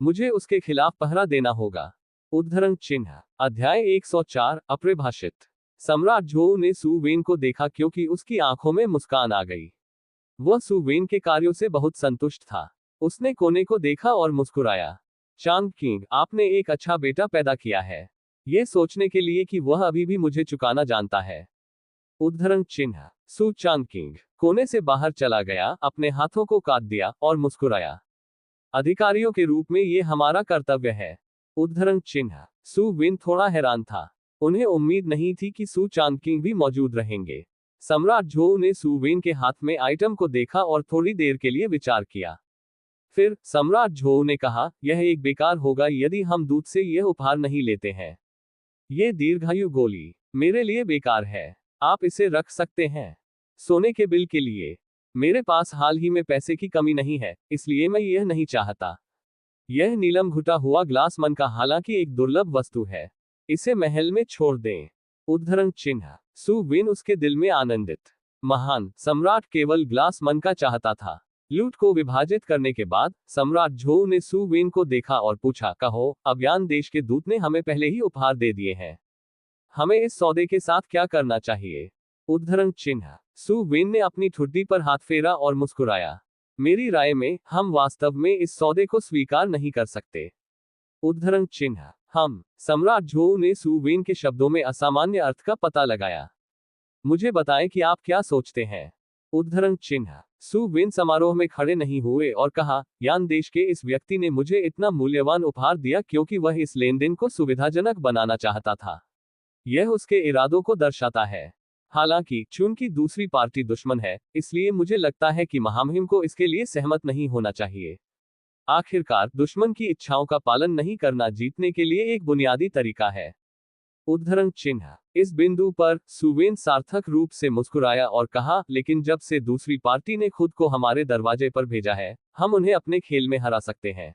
मुझे उसके खिलाफ पहरा देना होगा। उद्धरण चिन्ह। अध्याय 104 अपरिभाषित। सम्राट झोऊ ने सु वेन को देखा क्योंकि उसकी आंखों में मुस्कान आ गई। वह सु वेन के कार्यों से बहुत संतुष्ट था। उसने कोने को देखा और मुस्कुराया। चांग किंग, आपने एक अच्छा बेटा पैदा किया है। ये सोचने के लिए कि वह अभी भी मुझे चुकाना जानता है। उद्धरण चिन्ह। सु चांग किंग कोने से बाहर चला गया, अपने हाथों को काट दिया और मुस्कुराया। अधिकारियों के रूप में ये हमारा कर्तव्य है। उद्धरण चिन्ह। सु वेन थोड़ा हैरान था। उन्हें उम्मीद नहीं थी कि सु चांग किंग भी मौजूद रहेंगे। सम्राट झोऊ ने सु वेन के हाथ में आइटम को देखा और थोड़ी देर के लिए विचार किया। फिर सम्राट झोऊ ने कहा, यह एक बेकार होगा यदि हम दूत से यह उपहार नहीं लेते हैं। ये दीर्घायु गोली मेरे लिए बेकार है। आप इसे रख सकते हैं सोने के बिल के लिए। मेरे पास हाल ही में पैसे की कमी नहीं है, इसलिए मैं यह नहीं चाहता। यह नीलम घुटा हुआ ग्लास मन का हालांकि एक दुर्लभ वस्तु है। इसे महल में छोड़ दें। उद्धरण चिन्ह। सु वेन उसके दिल में आनंदित। महान सम्राट केवल ग्लास मन का चाहता था। लूट को विभाजित करने के बाद सम्राट झोऊ ने सु वेन को देखा और पूछा, कहो, अब यान देश के दूत ने हमें पहले ही उपहार दे दिए हैं। हमें इस सौदे के साथ क्या करना चाहिए? उद्धरण चिन्ह। सु वेन ने अपनी ठुड्डी पर हाथ फेरा और मुस्कुराया। मेरी राय में हम वास्तव में इस सौदे को स्वीकार नहीं कर सकते। उद्धरण चिन्ह। हम। सम्राट झोऊ ने सु वेन के शब्दों में असामान्य अर्थ का पता लगाया। मुझे बताएं कि आप क्या सोचते हैं। उद्धरण चिन्ह। सु वेन समारोह में खड़े नहीं हुए और कहा, यान देश के इस व्यक्ति ने मुझे इतना मूल्यवान उपहार दिया क्योंकि वह इस लेन देन को सुविधाजनक बनाना चाहता था। यह उसके इरादों को दर्शाता है। हालांकि चूंकि दूसरी पार्टी दुश्मन है, इसलिए मुझे लगता है कि महामहिम को इसके लिए सहमत नहीं होना चाहिए। आखिरकार दुश्मन की इच्छाओं का पालन नहीं करना जीतने के लिए एक बुनियादी तरीका है। उद्धरण चिन्ह। इस बिंदु पर सु वेन सार्थक रूप से मुस्कुराया और कहा, लेकिन जब से दूसरी पार्टी ने खुद को हमारे दरवाजे पर भेजा है, हम उन्हें अपने खेल में हरा सकते हैं।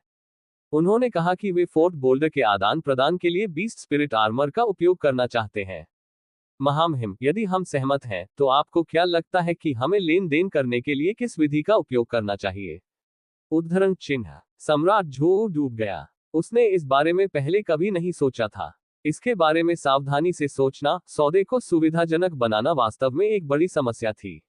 उन्होंने कहा कि वे फोर्ट बोल्डर के आदान प्रदान के लिए बीस्ट स्पिरिट आर्मर का उपयोग करना चाहते हैं। महामहिम, यदि हम सहमत हैं, तो आपको क्या लगता है कि हमें लेन देन करने के लिए किस विधि का उपयोग करना चाहिए? उद्धरण चिन्ह। सम्राट झोऊ डूब गया। उसने इस बारे में पहले कभी नहीं सोचा था। इसके बारे में सावधानी से सोचना, सौदे को सुविधाजनक बनाना वास्तव में एक बड़ी समस्या थी।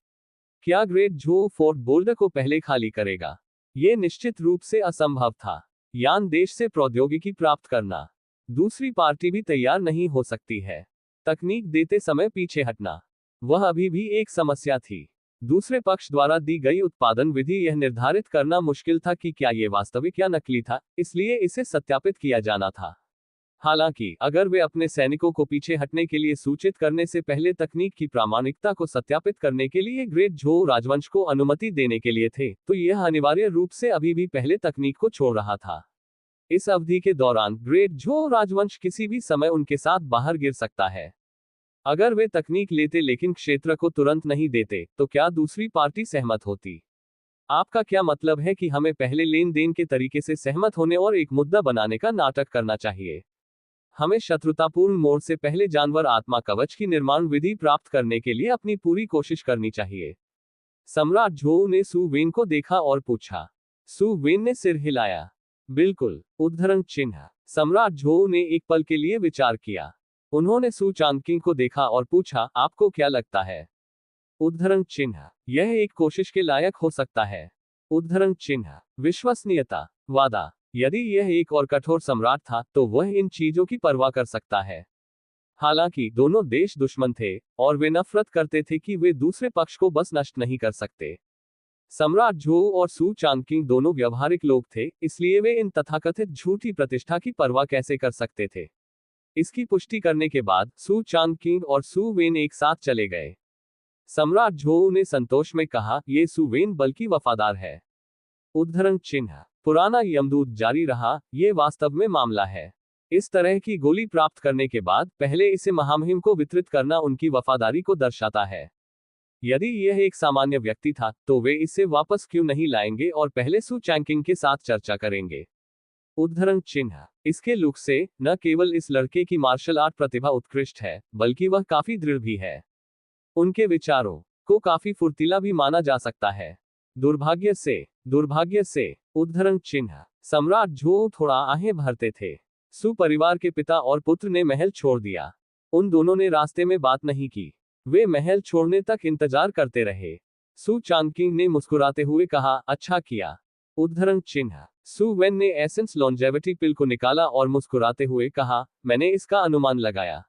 क्या ग्रेट झोऊ फोर्ट बोल्डर को पहले खाली करेगा? यह निश्चित रूप से असंभव था। यान देश से प्रौद्योगिकी प्राप्त करना। दूसरी पार्टी भी तैयार नहीं हो सकती है। तकनीक देते समय पीछे हटना, वह अभी भी एक समस्या थी। दूसरे पक्ष द्वारा दी गई उत्पादन विधि यह निर्धारित करना मुश्किल था कि क्या यह वास्तविक या नकली था, इसलिए इसे सत्यापित किया जाना था। हालांकि अगर वे अपने सैनिकों को पीछे हटने के लिए सूचित करने से पहले तकनीक की प्रामाणिकता को सत्यापित करने के लिए ग्रेट झोऊ राजवंश को अनुमति देने के लिए थे, तो यह अनिवार्य रूप से अभी भी पहले तकनीक को छोड़ रहा था। इस अवधि के दौरान ग्रेट झोऊ राजवंश किसी भी समय उनके साथ बाहर गिर सकता है। अगर वे तकनीक लेते लेकिन क्षेत्र को तुरंत नहीं देते, तो क्या दूसरी पार्टी सहमत होती? आपका क्या मतलब है कि हमें पहले लेन देन के तरीके से सहमत होने और एक मुद्दा बनाने का नाटक करना चाहिए? हमें शत्रुतापूर्ण मोड़ से पहले जानवर आत्मा कवच की निर्माण विधि प्राप्त करने के लिए अपनी पूरी कोशिश करनी चाहिए। सम्राट झोऊ ने सु वेन को देखा और पूछा। सु वेन ने सिर हिलाया। बिल्कुल। उद्धरण चिन्ह। सम्राट झोऊ ने एक पल के लिए विचार किया। उन्होंने सु चांगकिंग को देखा और पूछा, आपको क्या लगता है? उद्धरण चिन्ह। यह एक कोशिश के लायक हो सकता है। उद्धरण चिन्ह। विश्वसनीयता। वादा। यदि यह एक और कठोर सम्राट था तो वह इन चीजों की परवाह कर सकता है। हालांकि दोनों देश दुश्मन थे और वे नफरत करते थे कि वे दूसरे पक्ष को बस नष्ट नहीं कर सकते। सम्राट झोऊ और सु चांगकिंग दोनों व्यवहारिक लोग थे, इसलिए वे इन तथाकथित झूठी प्रतिष्ठा की परवाह कैसे कर सकते थे? इसकी पुष्टि करने के बाद सु चांगकिंग और सु वेन एक साथ चले गए। सम्राट झोऊ ने संतोष में कहा, ये सु वेन बल्कि वफादार है। उद्धरण चिन्ह। पुराना यमदूत जारी रहा, ये वास्तव में मामला है। इस तरह की गोली प्राप्त करने के बाद पहले इसे महामहिम को वितरित करना उनकी वफादारी को दर्शाता है। यदि यह एक सामान्य व्यक्ति था तो वे इसे वापस क्यों नहीं लाएंगे और पहले सु चांगकिंग के साथ चर्चा करेंगे। उद्धरण चिन्ह। इसके लुक से न केवल इस लड़के की मार्शल आर्ट प्रतिभा उत्कृष्ट है, बल्कि वह काफी दृढ़ भी है। उनके विचारों को काफी फुर्तीला भी माना जा सकता है। दुर्भाग्य से। उद्धरण चिन्ह। सम्राट झोऊ थोड़ा आहें भरते थे। सु परिवार के पिता और पुत्र ने महल छोड़ दिया। उन दोनों ने रास्ते में बात नहीं की। वे महल छोड़ने तक इंतजार करते रहे। सु चांगकिंग ने मुस्कुराते हुए कहा, अच्छा किया। उद्धरण चिन्ह। सु वेन ने एसेंस लॉन्जेविटी पिल को निकाला और मुस्कुराते हुए कहा, मैंने इसका अनुमान लगाया।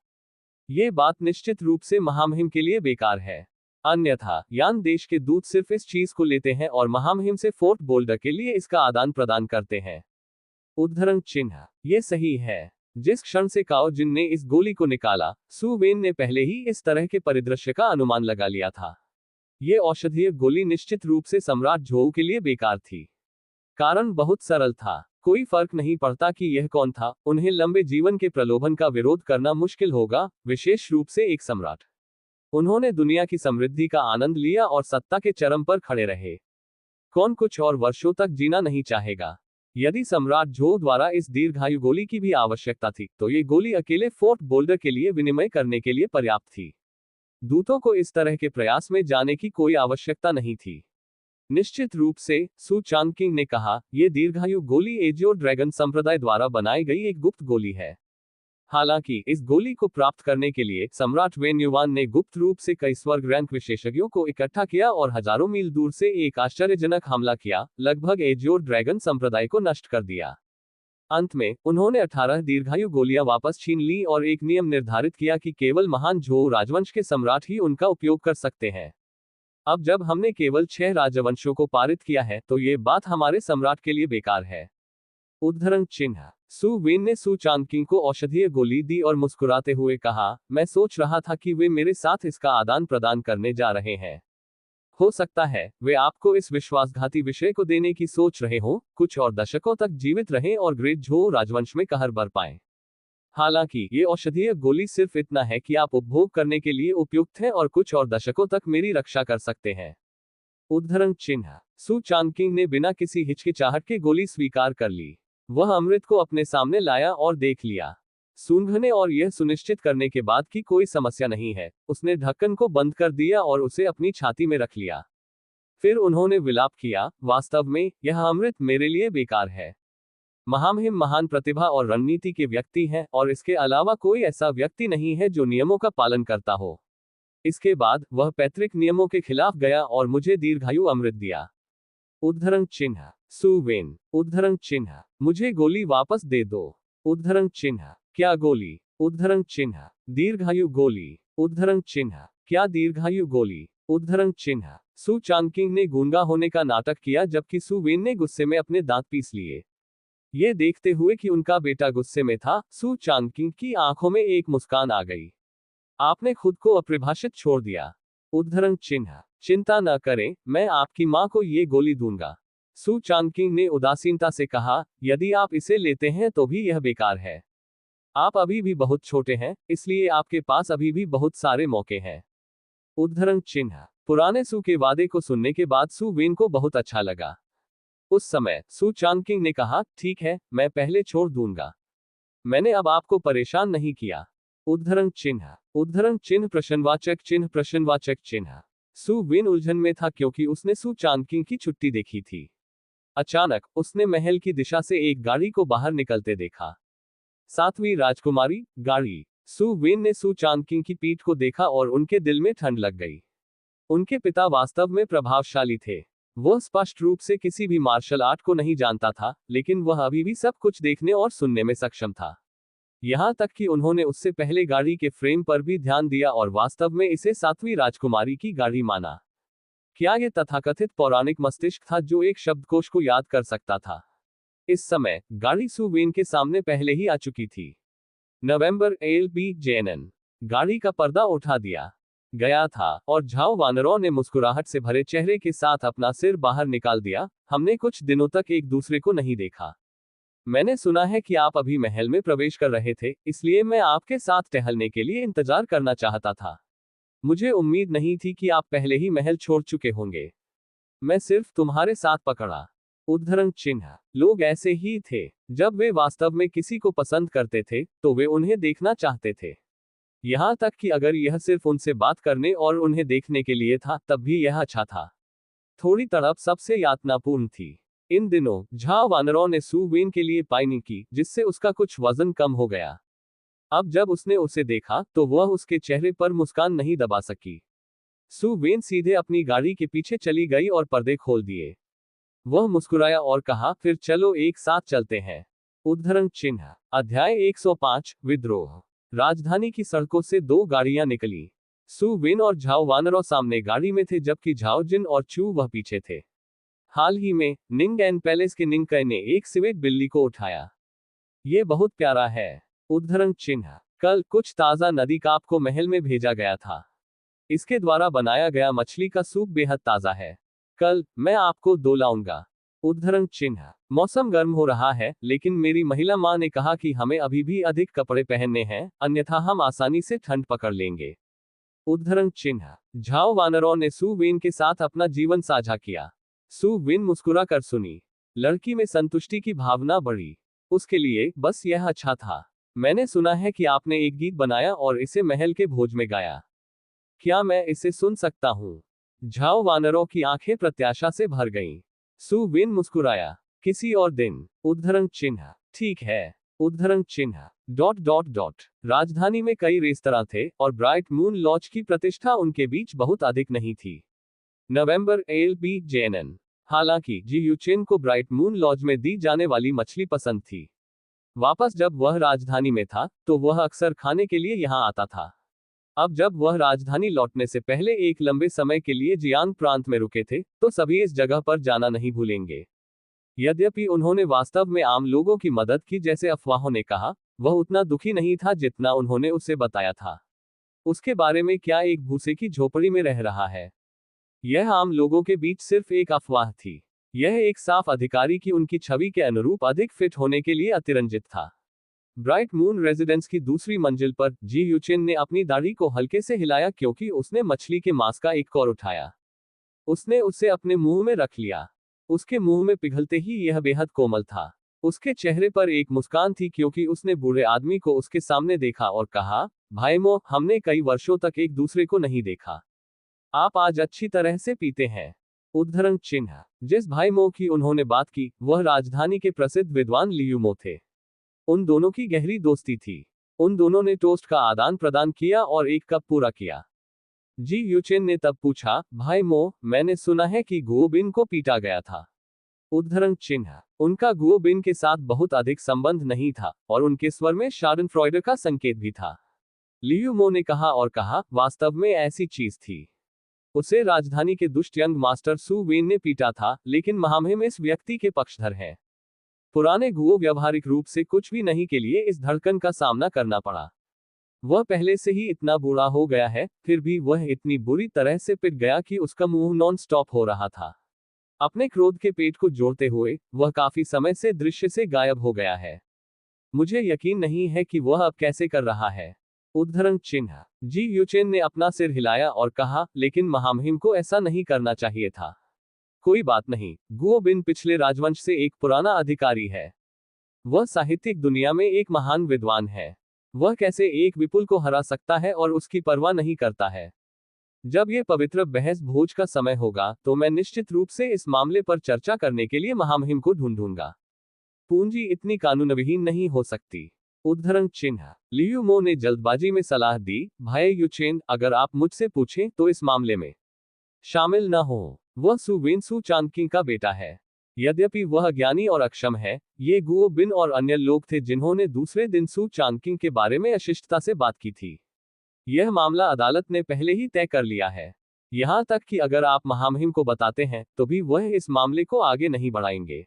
ये बात निश्चित रूप से महामहिम के लिए बेकार है। अन्यथा यान देश के दूत सिर्फ इस चीज को लेते हैं और महामहिम से फोर्ट बोल्डर के लिए इसका आदान प्रदान करते हैं। उद्धरण चिन्ह। ये सही है। जिस क्षण से काओ जिन ने इस गोली को निकाला, सु वेन ने पहले ही इस तरह के परिदृश्य का अनुमान लगा लिया था। ये औषधीय गोली निश्चित रूप से सम्राट झोऊ के लिए बेकार थी। कारण बहुत सरल था। कोई फर्क नहीं पड़ता कि यह कौन था, उन्हें लंबे जीवन के प्रलोभन का विरोध करना मुश्किल होगा, विशेष रूप से एक सम्राट। उन्होंने दुनिया की समृद्धि का आनंद लिया और सत्ता के चरम पर खड़े रहे। कौन कुछ और वर्षों तक जीना नहीं चाहेगा? यदि सम्राट झोऊ द्वारा इस दीर्घायु गोली की भी आवश्यकता थी, तो ये गोली अकेले फोर्ट बोल्डर के लिए विनिमय करने के लिए पर्याप्त थी। दूतों को इस तरह के प्रयास में जाने की कोई आवश्यकता नहीं थी। निश्चित रूप से, सु चांगकिंग ने कहा, यह दीर्घायु गोली एजियो ड्रैगन संप्रदाय द्वारा बनाई गई एक गुप्त गोली है। हालांकि इस गोली को प्राप्त करने के लिए सम्राट वेन युवान ने गुप्त रूप से कई स्वर्ग रैंक विशेषज्ञों को इकट्ठा किया और हजारों मील दूर से एक आश्चर्यजनक हमला किया, लगभग एजियो ड्रैगन संप्रदाय को नष्ट कर दिया। अंत में उन्होंने 18 दीर्घायु गोलियां वापस छीन ली और एक नियम निर्धारित किया कि केवल महान झोऊ राजवंश के सम्राट ही उनका उपयोग कर सकते हैं। अब जब हमने केवल 6 राजवंशों को पारित किया है तो ये बात हमारे सम्राट के लिए बेकार है। उद्धरण चिन्ह। सु वेन ने सु चांगकिंग को औषधीय गोली दी और मुस्कुराते हुए कहा, मैं सोच रहा था कि वे मेरे साथ इसका आदान प्रदान करने जा रहे हैं। हो सकता है वे आपको इस विश्वासघाती विषय को देने की सोच रहे हों, कुछ और दशकों तक जीवित रहें और ग्रेट झोऊ राजवंश में कहर बर पाएं। हालांकि ये औषधीय गोली सिर्फ इतना है कि आप उपभोग करने के लिए उपयुक्त हैं और कुछ और दशकों तक मेरी रक्षा कर सकते हैं। उद्धरण चिन्ह। सु चांगकिंग ने बिना किसी हिचकिचाहट के गोली स्वीकार कर ली। वह अमृत को अपने सामने लाया और देख लिया। सूंघने और यह सुनिश्चित करने के बाद कि कोई समस्या नहीं है, उसने ढक्कन को बंद कर दिया और उसे अपनी छाती में रख लिया। फिर उन्होंने विलाप किया, वास्तव में यह अमृत मेरे लिए बेकार है। महामहिम महान प्रतिभा और रणनीति के व्यक्ति हैं और इसके अलावा कोई ऐसा व्यक्ति नहीं है जो नियमों का पालन करता हो। इसके बाद वह पैतृक नियमों के खिलाफ गया और मुझे दीर्घायु अमृत दिया। उद्धरण चिन्ह। सु वेन। उद्धरण चिन्ह। मुझे गोली वापस दे दो। उद्धरण चिन्ह। क्या गोली? उद्धरण चिन्ह। दीर्घायु गोली। उद्धरण चिन्ह। क्या दीर्घायु गोली? उद्धरण चिन्ह। सु चांगकिंग ने गूंगा होने का नाटक किया जबकि सु वेन ने गुस्से में अपने दांत पीस लिए। ये देखते हुए कि उनका बेटा गुस्से में था, सु चांगकिंग की आंखों में एक मुस्कान आ गई। आपने खुद को अपरिभाषित छोड़ दिया। उद्धरण चिन्ह। चिंता न करें, मैं आपकी मां को ये गोली दूंगा। सु चांगकिंग ने उदासीनता से कहा, यदि आप इसे लेते हैं तो भी यह बेकार है। आप अभी भी बहुत छोटे हैं, इसलिए आपके पास अभी भी बहुत सारे मौके हैं। उद्धरण चिन्ह। पुराने सु के वादे को सुनने के बाद सु वेन को बहुत अच्छा लगा। उस समय सु चांगकिंग ने कहा, ठीक है, मैं पहले छोड़ दूंगा। मैंने अब आपको परेशान नहीं किया। उद्धरण चिन्ह प्रश्नवाचक चिन्ह। सु विन उलझन में था क्योंकि उसने सु चांगकिंग की छुट्टी देखी थी। अचानक उसने महल की दिशा से एक गाड़ी को बाहर निकलते देखा। 7वीं राजकुमारी गाड़ी। सु विन ने सु चांगकिंग की पीठ को देखा और उनके दिल में ठंड लग गई। उनके पिता वास्तव में प्रभावशाली थे। वह स्पष्ट रूप से किसी भी मार्शल आर्ट को नहीं जानता था, लेकिन वह अभी भी सब कुछ देखने और सुनने में सक्षम था। यहां तक कि उन्होंने उससे पहले गाड़ी के फ्रेम पर भी ध्यान दिया और वास्तव में इसे 7वीं राजकुमारी की गाड़ी माना। क्या यह तथाकथित पौराणिक मस्तिष्क था जो एक शब्दकोश को याद कर सकता था? इस समय गाड़ी सु वेन के सामने पहले ही आ चुकी थी। नवंबर LBJNN। गाड़ी का पर्दा उठा दिया गया था और झाओ वानरों ने मुस्कुराहट से भरे चेहरे के साथ अपना सिर बाहर निकाल दिया। हमने कुछ दिनों तक एक दूसरे को नहीं देखा। मैंने सुना है कि आप अभी महल में प्रवेश कर रहे थे, इसलिए मैं आपके साथ टहलने के लिए इंतजार करना चाहता था। मुझे उम्मीद नहीं थी कि आप पहले ही महल छोड़ चुके होंगे। मैं सिर्फ तुम्हारे साथ पकड़ा। उद्धरण चिन्ह। लोग ऐसे ही थे। जब वे वास्तव में किसी को पसंद करते थे तो वे उन्हें देखना चाहते थे। यहां तक कि अगर यह सिर्फ उनसे बात करने और उन्हें देखने के लिए था, तब भी यह अच्छा था। थोड़ी तड़प सबसे यातनापूर्ण थी। इन दिनों झाओ वानरों ने सु वेन के लिए पाइनी की, जिससे उसका कुछ वजन कम हो गया। अब जब उसने उसे देखा तो वह उसके चेहरे पर मुस्कान नहीं दबा सकी। सु वेन सीधे अपनी गाड़ी के पीछे चली गई और पर्दे खोल दिए। वह मुस्कुराया और कहा, फिर चलो एक साथ चलते हैं। उद्धरण चिन्ह। अध्याय 105 विद्रोह। राजधानी की सड़कों से 2 गाड़ियां निकली। सु विन और झाओ वानरों सामने गाड़ी में थे, जबकि झाओ जिन और चू वह पीछे थे। हाल ही में निंग एंड पैलेस के निंग कै ने एक सिवेट बिल्ली को उठाया। ये बहुत प्यारा है। उद्धरण चिन्ह। कल कुछ ताजा नदी काप को महल में भेजा गया था। इसके द्वारा बनाया गया मछली का सूप बेहद ताजा है। कल मैं आपको 2 लाऊंगा। उद्धरण चिन्ह। मौसम गर्म हो रहा है, लेकिन मेरी महिला माँ ने कहा कि हमें अभी भी अधिक कपड़े पहनने हैं, अन्यथा हम आसानी से ठंड पकड़ लेंगे। उद्धरण चिन्ह। झाओ वानरों ने सु वेन के साथ अपना जीवन साझा किया। सु वेन मुस्कुरा कर सुनी। लड़की में संतुष्टि की भावना बढ़ी। उसके लिए बस यह अच्छा था। मैंने सुना है कि आपने एक गीत बनाया और इसे महल के भोज में गाया। क्या मैं इसे सुन सकता हूँ? झाओ वानरों की आंखें प्रत्याशा से भर गईं। सु वेन मुस्कुराया। किसी और दिन। उद्धरण चिन्ह। ठीक है। उद्धरण चिन्ह। राजधानी में कई रेस्तरां थे और ब्राइट मून लॉज की प्रतिष्ठा उनके बीच बहुत अधिक नहीं थी। नवंबर LBJNN। हालांकि जी यूचेन को ब्राइट मून लॉज में दी जाने वाली मछली पसंद थी। वापस जब वह राजधानी में था तो वह अक्सर खाने के लिए यहां आता था। अब जब वह राजधानी लौटने से पहले एक लंबे समय के लिए जियांग प्रांत में रुके थे, तो सभी इस जगह पर जाना नहीं भूलेंगे। यद्यपि उन्होंने वास्तव में आम लोगों की मदद की, जैसे अफवाहों ने कहा, वह उतना दुखी नहीं था जितना उन्होंने उसे बताया था। उसके बारे में क्या एक भूसे की झोपड़ी में रह रहा है। यह आम लोगों के बीच सिर्फ एक अफवाह थी। यह एक साफ अधिकारी की उनकी छवि के अनुरूप अधिक फिट होने के लिए अतिरंजित था। ब्राइट मून रेजिडेंस की दूसरी मंजिल पर जी यूचेन ने अपनी दाढ़ी को हल्के से हिलाया क्योंकि उसने मछली के मांस का एक कौर उठाया। उसने उसे अपने मुंह में रख लिया। उसके मुंह में पिघलते ही यह बेहद कोमल था। उसके चेहरे पर एक मुस्कान थी क्योंकि उसने बूढ़े आदमी को उसके सामने देखा और कहा, भाईमो, हमने कई वर्षों तक एक दूसरे को नहीं देखा। आप आज अच्छी तरह से पीते हैं। उद्धरण चिन्ह। जिस भाईमो की उन्होंने बात की, वह राजधानी के प्रसिद्ध विद्वान लियुमो थे। उन दोनों की गहरी दोस्ती थी। उन दोनों ने टोस्ट का आदान प्रदान किया और एक कप पूरा किया। जी यूचेन ने तब पूछा, भाई मो, मैंने सुना है कि गुओबिन को पीटा गया था। उद्धरण चिन्ह। उनका गुओबिन के साथ बहुत अधिक संबंध नहीं था और उनके स्वर में शार्डनफ्रॉयड का संकेत भी था। लियुमो ने कहा और कहा, वास्तव में ऐसी चीज थी। उसे राजधानी के दुष्ट यंग मास्टर सु वेन ने पीटा था, लेकिन महामहिम इस व्यक्ति के पक्षधर हैं। पुराने गुओ व्यावहारिक रूप से कुछ भी नहीं के लिए इस धड़कन का सामना करना पड़ा। वह पहले से ही इतना बूढ़ा हो गया है, फिर भी वह इतनी बुरी तरह से पिट गया कि उसका मुंह नॉन स्टॉप हो रहा था। अपने क्रोध के पेट को जोड़ते हुए वह काफी समय से दृश्य से गायब हो गया है। मुझे यकीन नहीं है कि वह अब कैसे कर रहा है। उद्धरण चिन्ह। जी यूचेन ने अपना सिर हिलाया और कहा, लेकिन महामहिम को ऐसा नहीं करना चाहिए था। कोई बात नहीं, गुओबिन पिछले राजवंश से एक पुराना अधिकारी है। वह साहित्यिक दुनिया में एक महान विद्वान है। वह कैसे एक विपुल को हरा सकता है और उसकी परवाह नहीं करता है। जब ये पवित्र बहस भोज का समय होगा तो मैं निश्चित रूप से इस मामले पर चर्चा करने के लिए महामहिम को ढूंढूंगा। पूंजी इतनी कानूनविहीन नहीं हो सकती। उद्धरण चिन्ह। लियू मो ने जल्दबाजी में सलाह दी, भाई यूचेन, अगर आप मुझसे पूछें तो इस मामले में शामिल न हो। वह सु वेन सु चांगकिंग का बेटा है। यद्यपि वह अज्ञानी और अक्षम है, ये गुओ बिन और अन्य लोग थे जिन्होंने दूसरे दिन सु चांगकिंग के बारे में अशिष्टता से बात की थी। यह मामला अदालत ने पहले ही तय कर लिया है। यहां तक कि अगर आप महामहिम को बताते हैं तो भी वह इस मामले को आगे नहीं बढ़ाएंगे।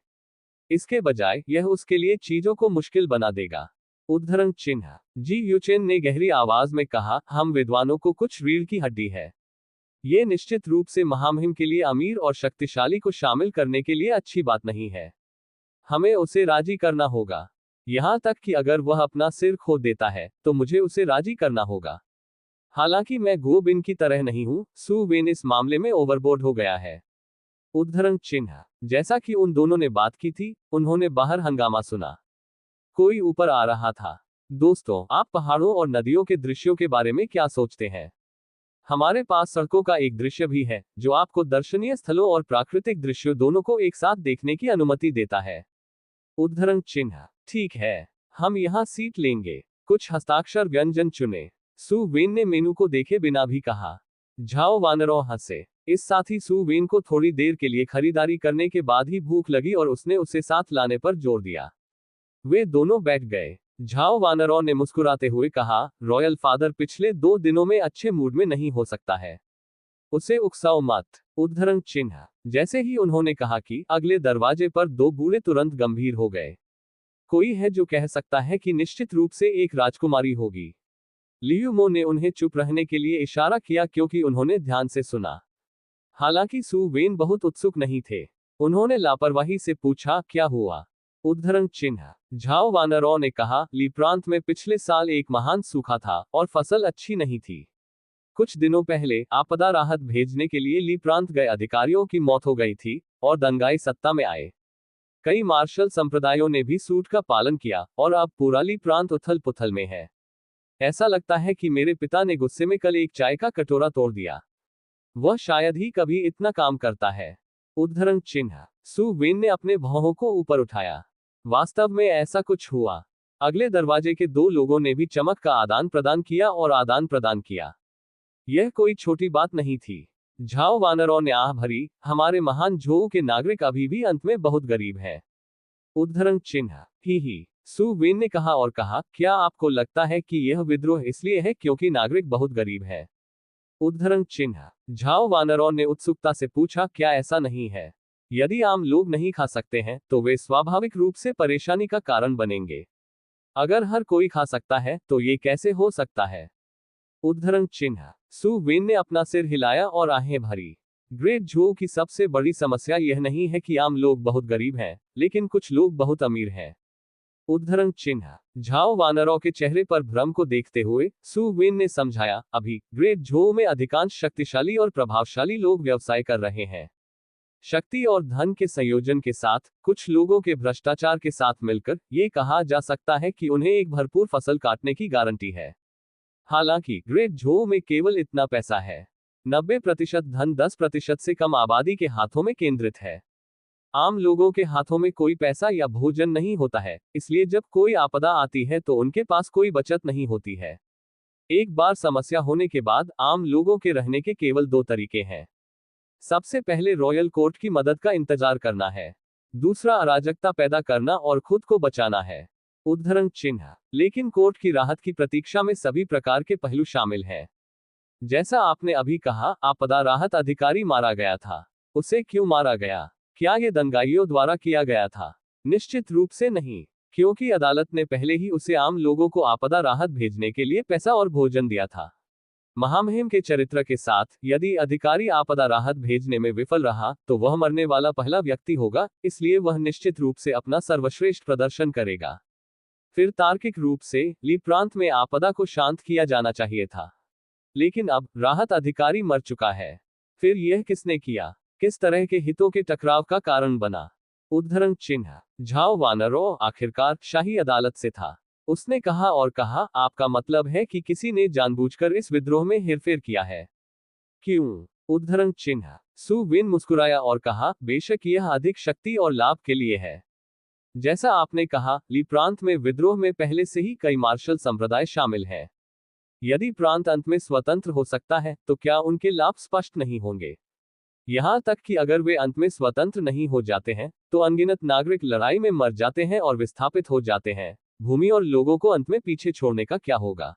इसके बजाय यह उसके लिए चीजों को मुश्किल बना देगा। उद्धरण चिन्ह। जी यूचेन ने गहरी आवाज में कहा, हम विद्वानों को कुछ रीढ़ की हड्डी है। ये निश्चित रूप से महामहिम के लिए अमीर और शक्तिशाली को शामिल करने के लिए अच्छी बात नहीं है। हमें उसे राजी करना होगा। यहां तक कि अगर वह अपना सिर खो देता है तो मुझे उसे राजी करना होगा। हालांकि मैं गो बिन की तरह नहीं हूं, सु वेन इस मामले में ओवरबोर्ड हो गया है। उद्धरण चिन्ह। जैसा कि उन दोनों ने बात की थी, उन्होंने बाहर हंगामा सुना। कोई ऊपर आ रहा था। दोस्तों, आप पहाड़ों और नदियों के दृश्यों के बारे में क्या सोचते हैं? हमारे पास सड़कों का एक दृश्य भी है जो आपको दर्शनीय स्थलों और प्राकृतिक दृश्यों दोनों को एक साथ देखने की अनुमति देता है। उद्धरण चिन्ह। ठीक है, हम यहाँ सीट लेंगे। कुछ हस्ताक्षर व्यंजन चुने। सु वेन ने मेनू को देखे बिना भी कहा। झाओ वानरों हंसे। इस साथी सु वेन को थोड़ी देर के लिए खरीदारी करने के बाद ही भूख लगी और उसने उसे साथ लाने पर जोर दिया। वे दोनों बैठ गए। झाओ वानरों ने मुस्कुराते हुए कहा, रॉयल फादर पिछले 2 दिनों में अच्छे मूड में नहीं हो सकता है। उसे उकसाओ मत। उद्धरण चिन्ह। जैसे ही उन्होंने कहा कि अगले दरवाजे पर 2 बूढ़े तुरंत गंभीर हो गए। कोई है जो कह सकता है कि निश्चित रूप से एक राजकुमारी होगी। लियू मो ने उन्हें चुप रहने के लिए इशारा किया क्योंकि उन्होंने ध्यान से सुना। हालांकि सु वेन बहुत उत्सुक नहीं थे। उन्होंने लापरवाही से पूछा, क्या हुआ? उद्धरण चिन्ह। झाओ वानरों ने कहा, ली प्रांत में पिछले साल एक महान सूखा था और फसल अच्छी नहीं थी। कुछ दिनों पहले आपदा राहत भेजने के लिए ली प्रांत गए अधिकारियों की मौत हो गई थी और दंगाई सत्ता में आए। कई मार्शल संप्रदायों ने भी सूट का पालन किया और अब पूरा ली प्रांत उथल पुथल में है। ऐसा लगता है कि मेरे पिता ने गुस्से में कल एक चाय का कटोरा तोड़ दिया। वह शायद ही कभी इतना काम करता है। उद्धरण चिन्ह। सु वेन ने अपने भौहों को ऊपर उठाया। वास्तव में ऐसा कुछ हुआ। अगले दरवाजे के 2 लोगों ने भी चमक का आदान प्रदान किया और आदान प्रदान किया। यह कोई छोटी बात नहीं थी। झाओ वानरों ने आह भरी, हमारे महान झोऊ के नागरिक अभी भी अंत में बहुत गरीब हैं। उद्धरण चिन्ह। ही। सु वेन ने कहा और कहा, क्या आपको लगता है कि यह विद्रोह इसलिए है क्योंकि नागरिक बहुत गरीब है? उद्धरण चिन्ह। झाओ वानरों ने उत्सुकता से पूछा, क्या ऐसा नहीं है? यदि आम लोग नहीं खा सकते हैं तो वे स्वाभाविक रूप से परेशानी का कारण बनेंगे। अगर हर कोई खा सकता है तो ये कैसे हो सकता है? उद्धरण चिन्ह। सु वेन ने अपना सिर हिलाया और आहें भरी। ग्रेट झोऊ की सबसे बड़ी समस्या यह नहीं है कि आम लोग बहुत गरीब हैं, लेकिन कुछ लोग बहुत अमीर हैं। उद्धरण चिन्ह। झाओ वानरों के चेहरे पर भ्रम को देखते हुए सु वेन ने समझाया, अभी ग्रेट झोऊ में अधिकांश शक्तिशाली और प्रभावशाली लोग व्यवसाय कर रहे हैं। शक्ति और धन के संयोजन के साथ कुछ लोगों के भ्रष्टाचार के साथ मिलकर ये कहा जा सकता है कि उन्हें एक भरपूर फसल काटने की गारंटी है। हालांकि ग्रेट झोऊ में केवल इतना पैसा है। 90% धन 10% से कम आबादी के हाथों में केंद्रित है। आम लोगों के हाथों में कोई पैसा या भोजन नहीं होता है, इसलिए जब कोई आपदा आती है तो उनके पास कोई बचत नहीं होती है। एक बार समस्या होने के बाद आम लोगों के रहने के केवल 2 तरीके हैं। सबसे पहले रॉयल कोर्ट की मदद का इंतजार करना है। दूसरा अराजकता पैदा करना और खुद को बचाना है। उद्धरण चिन्ह। लेकिन कोर्ट की राहत की प्रतीक्षा में सभी प्रकार के पहलू शामिल हैं। जैसा आपने अभी कहा, आपदा राहत अधिकारी मारा गया था। उसे क्यों मारा गया? क्या ये दंगाइयों द्वारा किया गया था? निश्चित रूप से नहीं, क्योंकि अदालत ने पहले ही उसे आम लोगों को आपदा राहत भेजने के लिए पैसा और भोजन दिया था। महामहिम के चरित्र के साथ, यदि अधिकारी आपदा राहत भेजने में विफल रहा तो वह मरने वाला पहला व्यक्ति होगा, इसलिए वह निश्चित रूप से अपना सर्वश्रेष्ठ प्रदर्शन करेगा। फिर तार्किक रूप से ली प्रांत में आपदा को शांत किया जाना चाहिए था। लेकिन अब राहत अधिकारी मर चुका है। फिर यह किसने किया? किस तरह के हितों के टकराव का कारण बना? उद्धरण चिन्ह। झाओ वानरो आखिरकार शाही अदालत से था। उसने कहा और कहा, आपका मतलब है कि किसी ने जानबूझकर इस विद्रोह में हेरफेर किया है? क्यों? उद्धरण चिन्ह। सु विन मुस्कुराया और कहा, बेशक यह अधिक शक्ति और लाभ के लिए है। जैसा आपने कहा, ली प्रांत में विद्रोह में पहले से ही कई मार्शल संप्रदाय शामिल हैं। यदि प्रांत अंत में स्वतंत्र हो सकता है, तो क्या उनके लाभ स्पष्ट नहीं होंगे? यहाँ तक कि अगर वे अंत में स्वतंत्र नहीं हो जाते हैं, तो अनगिनत नागरिक लड़ाई में मर जाते हैं और विस्थापित हो जाते हैं। भूमि और लोगों को अंत में पीछे छोड़ने का क्या होगा?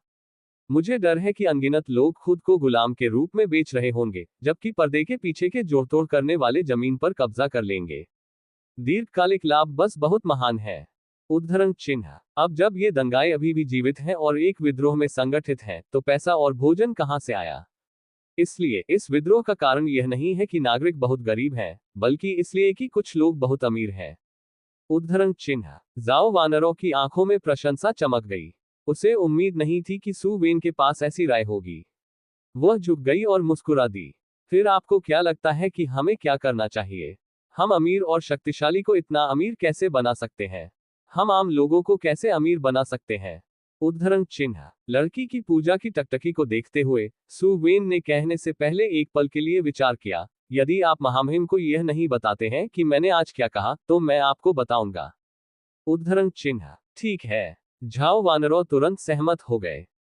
मुझे डर है कि अनगिनत लोग खुद को गुलाम के रूप में बेच रहे होंगे, जबकि पर्दे के पीछे के जोड़तोड़ करने वाले जमीन पर कब्जा कर लेंगे। दीर्घकालिक लाभ बस बहुत महान है। उद्धरण चिन्ह। अब जब ये दंगाएं अभी भी जीवित हैं और एक विद्रोह में संगठित हैं, तो पैसा और भोजन कहां से आया? इसलिए इस विद्रोह का कारण यह नहीं है कि नागरिक बहुत गरीब हैं, बल्कि इसलिए कि कुछ लोग बहुत अमीर हैं। उद्धरण चिन्ह। जाओ वानरों की आंखों में प्रशंसा चमक गई। उसे उम्मीद नहीं थी कि सु वेन के पास ऐसी राय होगी। वह झुक गई और मुस्कुरा दी। फिर आपको क्या लगता है कि हमें क्या करना चाहिए? हम अमीर और शक्तिशाली को इतना अमीर कैसे बना सकते हैं? हम आम लोगों को कैसे अमीर बना सकते हैं? उद्धरण चिन्ह। लड़की की पूजा की टकटकी को देखते हुए सु वेन ने कहने से पहले एक पल के लिए विचार किया, यदि आप महामहिम को यह नहीं बताते हैं कि मैंने आज क्या कहा, तो मैं आपको बताऊंगा। उद्धरण चिन्ह। ठीक है। झाओ वानरों तुरंत सहमत हो गए।